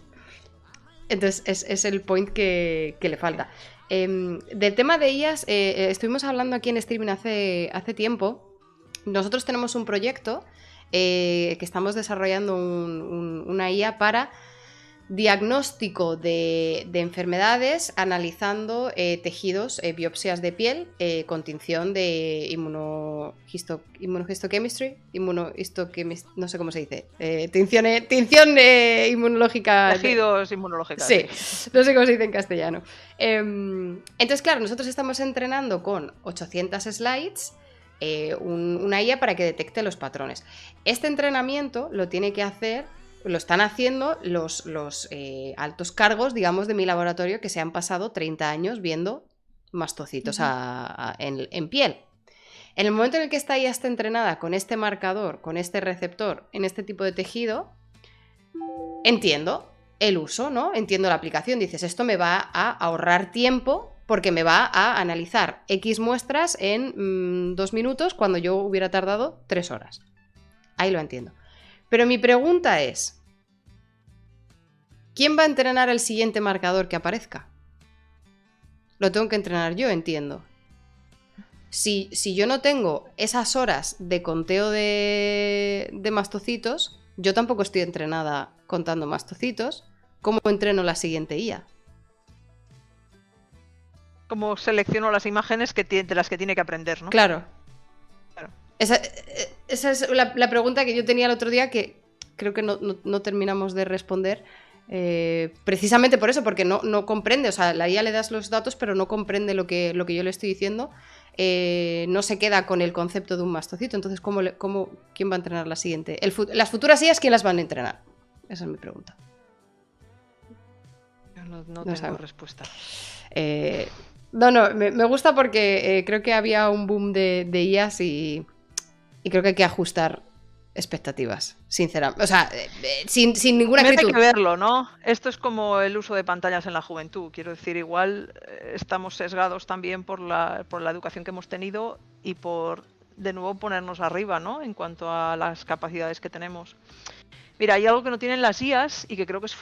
S1: Entonces es el point que le falta. Del tema de IAs, estuvimos hablando aquí en streaming hace tiempo. Nosotros tenemos un proyecto que estamos desarrollando una IA para diagnóstico de enfermedades analizando tejidos, biopsias de piel con tinción de inmunohistochemistry, no sé cómo se dice, tinción inmunológica.
S2: Tejidos inmunológicos.
S1: Sí, no sé cómo se dice en castellano. Entonces, claro, nosotros estamos entrenando con 800 slides una IA para que detecte los patrones. Este entrenamiento lo están haciendo los altos cargos, digamos, de mi laboratorio, que se han pasado 30 años viendo mastocitos en piel. En el momento en el que esta IA está entrenada con este marcador, con este receptor, en este tipo de tejido, entiendo el uso, ¿no? Entiendo la aplicación. Dices, esto me va a ahorrar tiempo porque me va a analizar X muestras en 2 minutos cuando yo hubiera tardado 3 horas. Ahí lo entiendo. Pero mi pregunta es, ¿quién va a entrenar el siguiente marcador que aparezca? Lo tengo que entrenar yo, entiendo. Si yo no tengo esas horas de conteo de mastocitos, yo tampoco estoy entrenada contando mastocitos. ¿Cómo entreno la siguiente IA?
S2: Cómo selecciono las imágenes de las que tiene que aprender, ¿no?
S1: Claro. Esa es la pregunta que yo tenía el otro día, que creo que no terminamos de responder, precisamente por eso, porque no comprende. O sea, la IA le das los datos, pero no comprende lo que yo le estoy diciendo. No se queda con el concepto de un mastocito. Entonces, ¿quién va a entrenar la siguiente? Las futuras IAs, ¿quién las van a entrenar? Esa es mi pregunta.
S2: No tengo respuesta.
S1: Me gusta porque creo que había un boom de IAs y creo que hay que ajustar expectativas, sinceramente. O sea, sin ninguna actitud.
S2: Hay que verlo, ¿no? Esto es como el uso de pantallas en la juventud. Quiero decir, igual estamos sesgados también por la educación que hemos tenido y por, de nuevo, ponernos arriba, ¿no? En cuanto a las capacidades que tenemos. Mira, hay algo que no tienen las IAs y que creo que es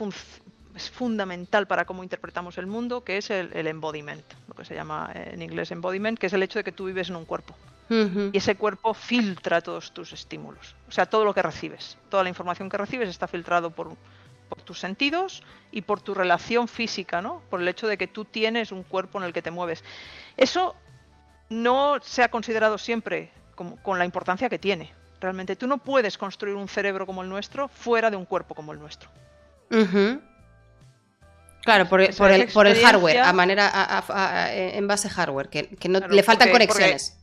S2: fundamental para cómo interpretamos el mundo, que es el embodiment, lo que se llama en inglés embodiment, que es el hecho de que tú vives en un cuerpo. Y ese cuerpo filtra todos tus estímulos, o sea, todo lo que recibes, toda la información que recibes está filtrado por tus sentidos y por tu relación física, ¿no? Por el hecho de que tú tienes un cuerpo en el que te mueves. Eso no se ha considerado siempre con la importancia que tiene. Realmente tú no puedes construir un cerebro como el nuestro fuera de un cuerpo como el nuestro.
S1: Claro, por el hardware, en base hardware, que no, claro, le faltan conexiones.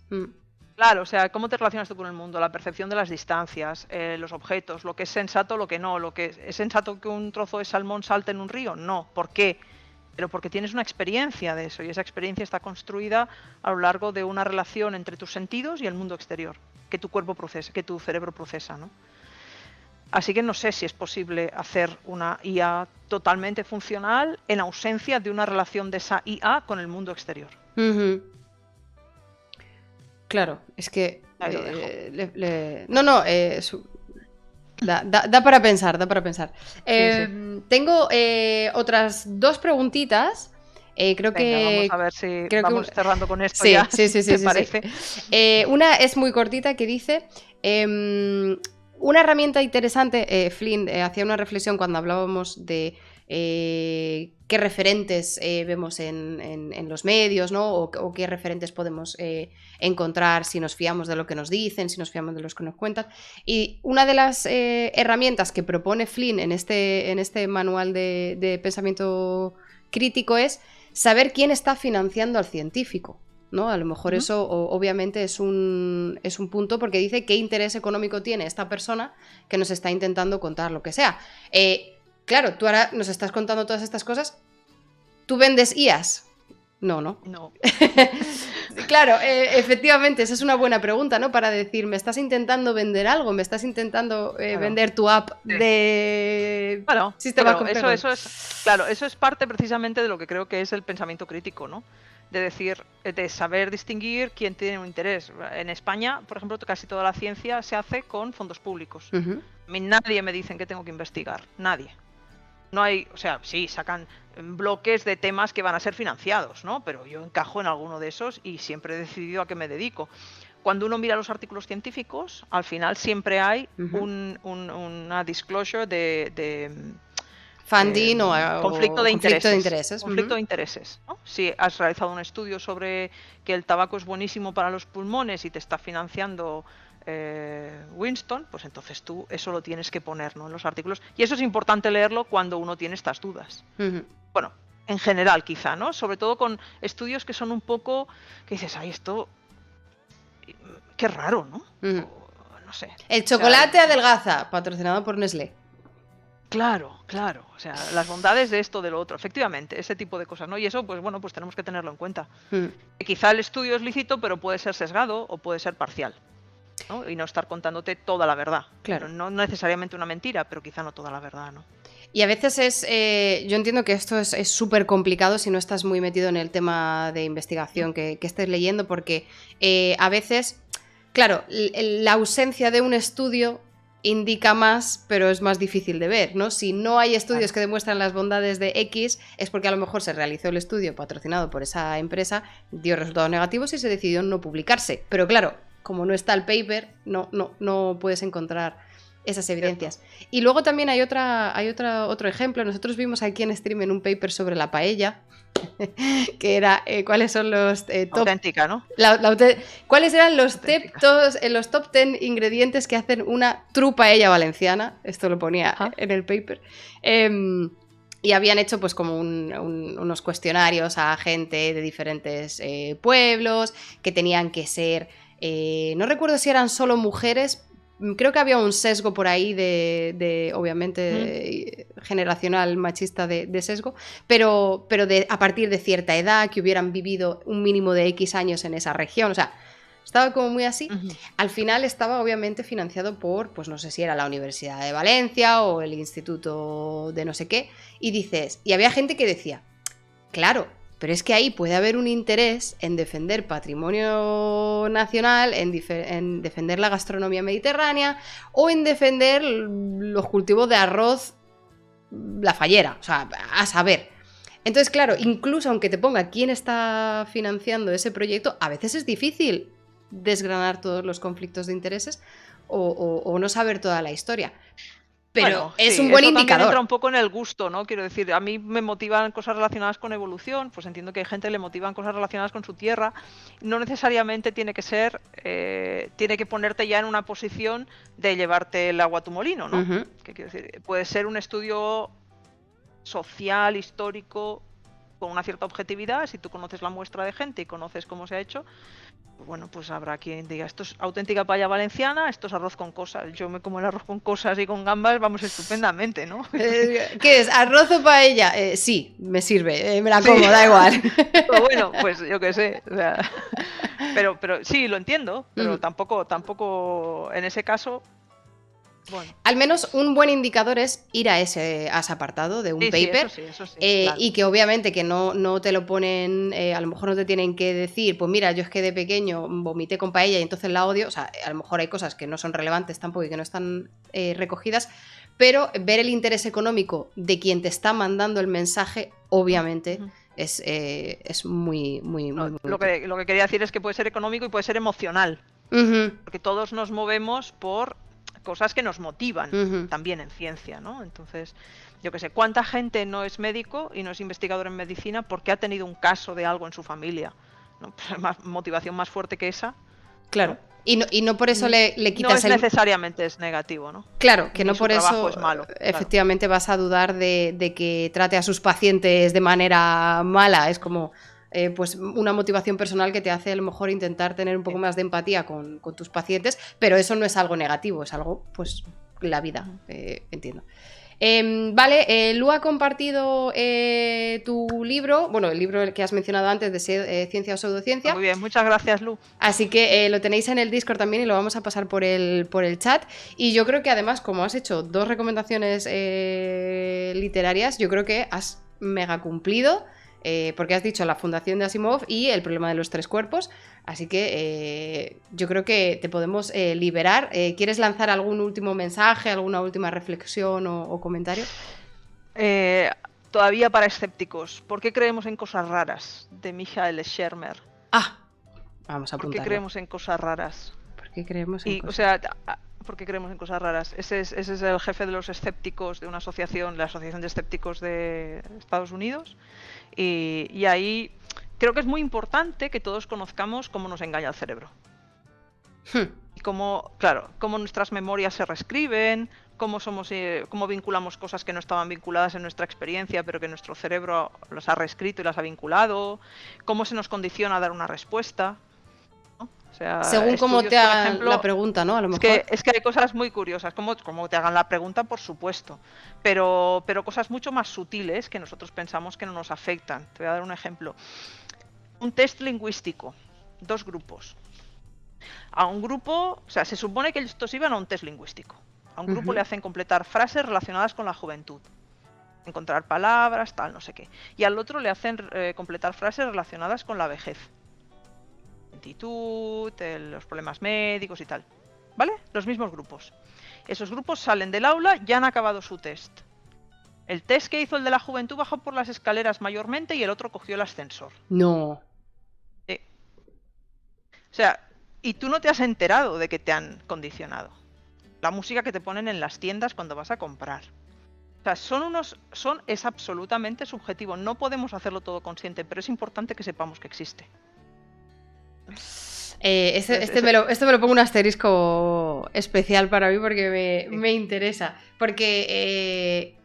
S2: Claro, o sea, ¿cómo te relacionas tú con el mundo? La percepción de las distancias, los objetos, lo que es sensato, lo que no, lo que es sensato que un trozo de salmón salte en un río, no. ¿Por qué? Pero porque tienes una experiencia de eso y esa experiencia está construida a lo largo de una relación entre tus sentidos y el mundo exterior, que tu cuerpo procesa, que tu cerebro procesa, ¿no? Así que no sé si es posible hacer una IA totalmente funcional en ausencia de una relación de esa IA con el mundo exterior.
S1: Ujú. Claro, es que...
S2: Ahí lo dejo.
S1: No, no, da para pensar, da para pensar.
S2: Sí.
S1: Tengo otras dos preguntitas. Creo
S2: Venga, vamos
S1: que...
S2: a ver si
S1: Creo que
S2: vamos cerrando con esto
S1: sí,
S2: ya,
S1: sí,
S2: si
S1: sí, sí,
S2: te
S1: sí, sí.
S2: parece.
S1: Una es muy cortita que dice... una herramienta interesante, Flynn hacía una reflexión cuando hablábamos de qué referentes vemos en los medios, ¿no? O qué referentes podemos encontrar si nos fiamos de lo que nos dicen, si nos fiamos de los que nos cuentan. Y una de las herramientas que propone Flynn en este manual de pensamiento crítico es saber quién está financiando al científico, ¿no? A lo mejor eso obviamente es un punto porque dice qué interés económico tiene esta persona que nos está intentando contar lo que sea. Claro, tú ahora nos estás contando todas estas cosas. ¿Tú vendes IAs? No, ¿no?
S2: No.
S1: Claro, efectivamente, esa es una buena pregunta, ¿no? Para decir, ¿me estás intentando vender algo? ¿Me estás intentando vender tu app de sistemas complejos?
S2: Eso es parte precisamente de lo que creo que es el pensamiento crítico, ¿no? De decir, de saber distinguir quién tiene un interés. En España, por ejemplo, casi toda la ciencia se hace con fondos públicos. A mí nadie me dice que tengo que investigar, nadie. No hay, o sea, sí, sacan bloques de temas que van a ser financiados, ¿no? Pero yo encajo en alguno de esos y siempre he decidido a qué me dedico. Cuando uno mira los artículos científicos, al final siempre hay una disclosure de
S1: funding o
S2: conflicto de
S1: intereses.
S2: Conflicto de intereses, ¿no? Si has realizado un estudio sobre que el tabaco es buenísimo para los pulmones y te está financiando Winston, pues entonces tú eso lo tienes que poner, ¿no? En los artículos. Y eso es importante leerlo cuando uno tiene estas dudas. Bueno, en general quizá, ¿no? Sobre todo con estudios que son un poco, que dices, ay, esto, qué raro, ¿no? No sé.
S1: El chocolate adelgaza, patrocinado por Nestlé.
S2: Claro. O sea, las bondades de esto, de lo otro, efectivamente, ese tipo de cosas, ¿no? Y eso, pues bueno, pues tenemos que tenerlo en cuenta. Quizá el estudio es lícito, pero puede ser sesgado o puede ser parcial, ¿no? Y no estar contándote toda la verdad.
S1: Claro.
S2: No necesariamente una mentira, pero quizá no toda la verdad, ¿no?
S1: Y a veces yo entiendo que esto es súper complicado si no estás muy metido en el tema de investigación que estés leyendo, porque a veces, claro, la ausencia de un estudio indica más, pero es más difícil de ver, ¿no? Si no hay estudios que demuestran las bondades de X, es porque a lo mejor se realizó el estudio patrocinado por esa empresa, dio resultados negativos y se decidió no publicarse. Pero claro, como no está el paper, no puedes encontrar esas evidencias. Y luego también hay otro ejemplo. Nosotros vimos aquí en stream en un paper sobre la paella, que era cuáles son los top...
S2: Auténtica, ¿no?
S1: ¿Cuáles eran los top 10 ingredientes que hacen una true paella valenciana? Esto lo ponía en el paper. Y habían hecho pues como unos cuestionarios a gente de diferentes pueblos que tenían que ser... no recuerdo si eran solo mujeres. Creo que había un sesgo por ahí de obviamente, generacional machista de sesgo, pero a partir de cierta edad, que hubieran vivido un mínimo de X años en esa región, o sea, estaba como muy así. Al final estaba obviamente financiado por, pues no sé si era la Universidad de Valencia o el Instituto de no sé qué, y había gente que decía, claro, pero es que ahí puede haber un interés en defender patrimonio nacional, en defender la gastronomía mediterránea o en defender los cultivos de arroz, la fallera, o sea, a saber. Entonces, claro, incluso aunque te ponga quién está financiando ese proyecto, a veces es difícil desgranar todos los conflictos de intereses o no saber toda la historia. Pero
S2: bueno,
S1: es
S2: sí,
S1: un buen
S2: eso
S1: indicador.
S2: También entra un poco en el gusto, ¿no? Quiero decir, a mí me motivan cosas relacionadas con evolución, pues entiendo que hay gente que le motivan cosas relacionadas con su tierra. No necesariamente tiene que ser, tiene que ponerte ya en una posición de llevarte el agua a tu molino, ¿no? ¿Qué quiero decir? Puede ser un estudio social, histórico, con una cierta objetividad, si tú conoces la muestra de gente y conoces cómo se ha hecho, bueno, pues habrá quien diga, esto es auténtica paella valenciana, esto es arroz con cosas. Yo me como el arroz con cosas y con gambas, vamos estupendamente, ¿no?
S1: ¿Qué es? ¿Arroz o paella? Sí, me sirve, me la
S2: Sí.
S1: como, da igual.
S2: Pero bueno, pues yo qué sé. O sea, pero sí, lo entiendo, pero tampoco en ese caso. Bueno.
S1: Al menos un buen indicador es ir a ese apartado de un paper,
S2: eso sí, claro.
S1: y que obviamente que no te lo ponen, a lo mejor no te tienen que decir, pues mira, yo es que de pequeño vomité con paella y entonces la odio, o sea, a lo mejor hay cosas que no son relevantes tampoco y que no están recogidas, pero ver el interés económico de quien te está mandando el mensaje, obviamente, es muy, muy, muy, muy
S2: lo que quería decir es que puede ser económico y puede ser emocional, porque todos nos movemos por cosas que nos motivan también en ciencia, ¿no? Entonces, yo qué sé, ¿cuánta gente no es médico y no es investigador en medicina porque ha tenido un caso de algo en su familia? ¿No? Pues más motivación más fuerte que esa.
S1: Claro. ¿No? Y no por eso le quitas
S2: no necesariamente es negativo, ¿no?
S1: Claro, que
S2: ni
S1: no por eso
S2: es malo,
S1: efectivamente vas a dudar de que trate a sus pacientes de manera mala. Es como pues una motivación personal que te hace a lo mejor intentar tener un poco más de empatía con tus pacientes, pero eso no es algo negativo, es algo, pues, la vida, entiendo. Vale, Lu ha compartido tu libro, bueno, el libro que has mencionado antes de Ciencia o Pseudociencia.
S2: Muy bien, muchas gracias, Lu.
S1: Así que lo tenéis en el Discord también y lo vamos a pasar por el chat. Y yo creo que además, como has hecho 2 recomendaciones literarias, yo creo que has mega cumplido, porque has dicho la Fundación de Asimov y el problema de los 3 cuerpos. Así que yo creo que te podemos liberar. ¿Quieres lanzar algún último mensaje, alguna última reflexión o comentario?
S2: Todavía para escépticos. ¿Por qué creemos en cosas raras? De Michael Shermer.
S1: Vamos a apuntarlo.
S2: ¿Por qué creemos en cosas raras?
S1: ¿Por qué creemos en cosas?
S2: O sea, ¿por qué creemos en cosas raras? Ese es el jefe de los escépticos de una asociación, la Asociación de Escépticos de Estados Unidos. Y ahí creo que es muy importante que todos conozcamos cómo nos engaña el cerebro. Y cómo nuestras memorias se reescriben, cómo vinculamos cosas que no estaban vinculadas en nuestra experiencia, pero que nuestro cerebro las ha reescrito y las ha vinculado, cómo se nos condiciona a dar una respuesta. O sea,
S1: según cómo te hagan la pregunta, ¿no? A lo mejor.
S2: Es que hay cosas muy curiosas, como te hagan la pregunta, por supuesto, pero cosas mucho más sutiles que nosotros pensamos que no nos afectan. Te voy a dar un ejemplo. Un test lingüístico, 2 grupos. A un grupo, o sea, se supone que estos iban a un test lingüístico. A un grupo le hacen completar frases relacionadas con la juventud, encontrar palabras, tal, no sé qué. Y al otro le hacen completar frases relacionadas con la vejez. Lentitud, los problemas médicos y tal. ¿Vale? Los mismos grupos. Esos grupos salen del aula, ya han acabado su test. El test que hizo el de la juventud bajó por las escaleras mayormente y el otro cogió el ascensor.
S1: No.
S2: O sea, y tú no te has enterado de que te han condicionado. La música que te ponen en las tiendas cuando vas a comprar. O sea, es absolutamente subjetivo. No podemos hacerlo todo consciente, pero es importante que sepamos que existe.
S1: Este me lo pongo un asterisco especial para mí porque me interesa. Porque,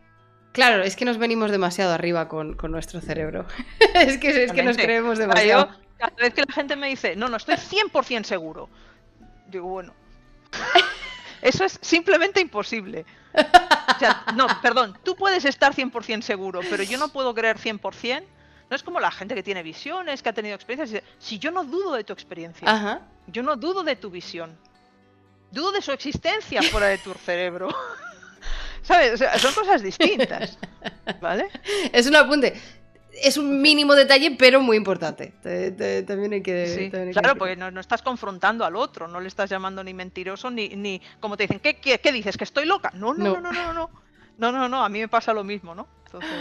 S1: claro, es que nos venimos demasiado arriba con nuestro cerebro. es que nos creemos demasiado.
S2: Cada vez que la gente me dice, no, estoy 100% seguro. Digo, bueno. Eso es simplemente imposible. O sea, no, perdón, tú puedes estar 100% seguro, pero yo no puedo creer 100%. No es como la gente que tiene visiones, que ha tenido experiencias. Si yo no dudo de tu experiencia, yo no dudo de tu visión. Dudo de su existencia fuera de tu cerebro. ¿Sabes? O sea, son cosas distintas. ¿Vale?
S1: Es un apunte. Es un mínimo detalle, pero muy importante. También hay que...
S2: Sí, claro, porque no estás confrontando al otro, no le estás llamando ni mentiroso, ni como te dicen, ¿qué dices? ¿Que estoy loca? No, a mí me pasa lo mismo, ¿no? Entonces...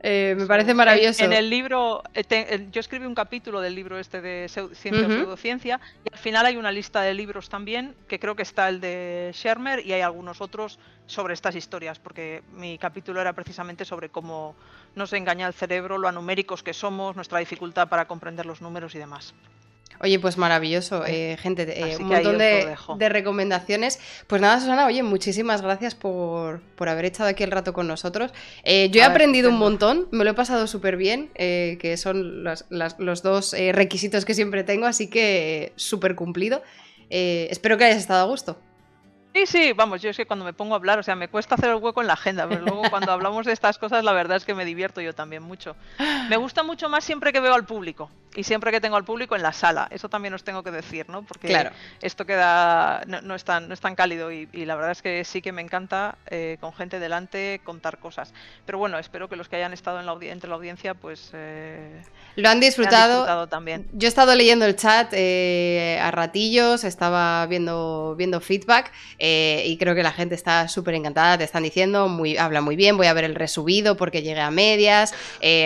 S1: me parece maravilloso.
S2: En el libro, yo escribí un capítulo del libro este de Ciencia o Pseudociencia, y al final hay una lista de libros también, que creo que está el de Shermer y hay algunos otros sobre estas historias, porque mi capítulo era precisamente sobre cómo nos engaña el cerebro, lo anuméricos que somos, nuestra dificultad para comprender los números y demás.
S1: Oye, pues maravilloso, gente,
S2: Así
S1: un
S2: que ahí
S1: montón
S2: os lo dejo.
S1: de recomendaciones. Pues nada, Susana, oye, muchísimas gracias por haber estado aquí el rato con nosotros. Yo he
S2: Nada,
S1: aprendido un
S2: estupendo.
S1: montón, me lo he pasado súper bien, que son los dos requisitos que siempre tengo, así que súper cumplido. Espero que hayas estado a gusto.
S2: Sí, sí, vamos, yo es que cuando me pongo a hablar, o sea, me cuesta hacer el hueco en la agenda, pero luego cuando hablamos de estas cosas, la verdad es que me divierto yo también mucho. Me gusta mucho más siempre que veo al público y siempre que tengo al público en la sala. Eso también os tengo que decir, ¿no? Porque
S1: Claro.
S2: esto queda no es tan cálido y la verdad es que sí que me encanta con gente delante contar cosas. Pero bueno, espero que los que hayan estado en entre la audiencia, pues
S1: Lo han
S2: hayan
S1: disfrutado.
S2: disfrutado también.
S1: Yo he estado leyendo el chat a ratillos, estaba viendo feedback y creo que la gente está súper encantada. Te están diciendo, habla muy bien, voy a ver el resubido porque llegué a medias.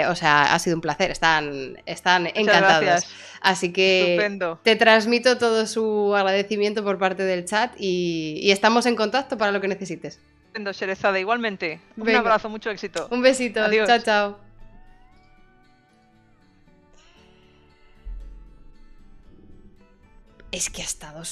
S1: O sea, ha sido un placer, están
S2: Muchas
S1: encantados.
S2: gracias.
S1: Así que
S2: Estupendo.
S1: te transmito todo su agradecimiento por parte del chat y estamos en contacto para lo que necesites.
S2: Estupendo, Sherezade. Igualmente. Un
S1: Venga,
S2: abrazo, mucho éxito.
S1: un besito, chao,
S2: Adiós.
S1: chao. Es que ha estado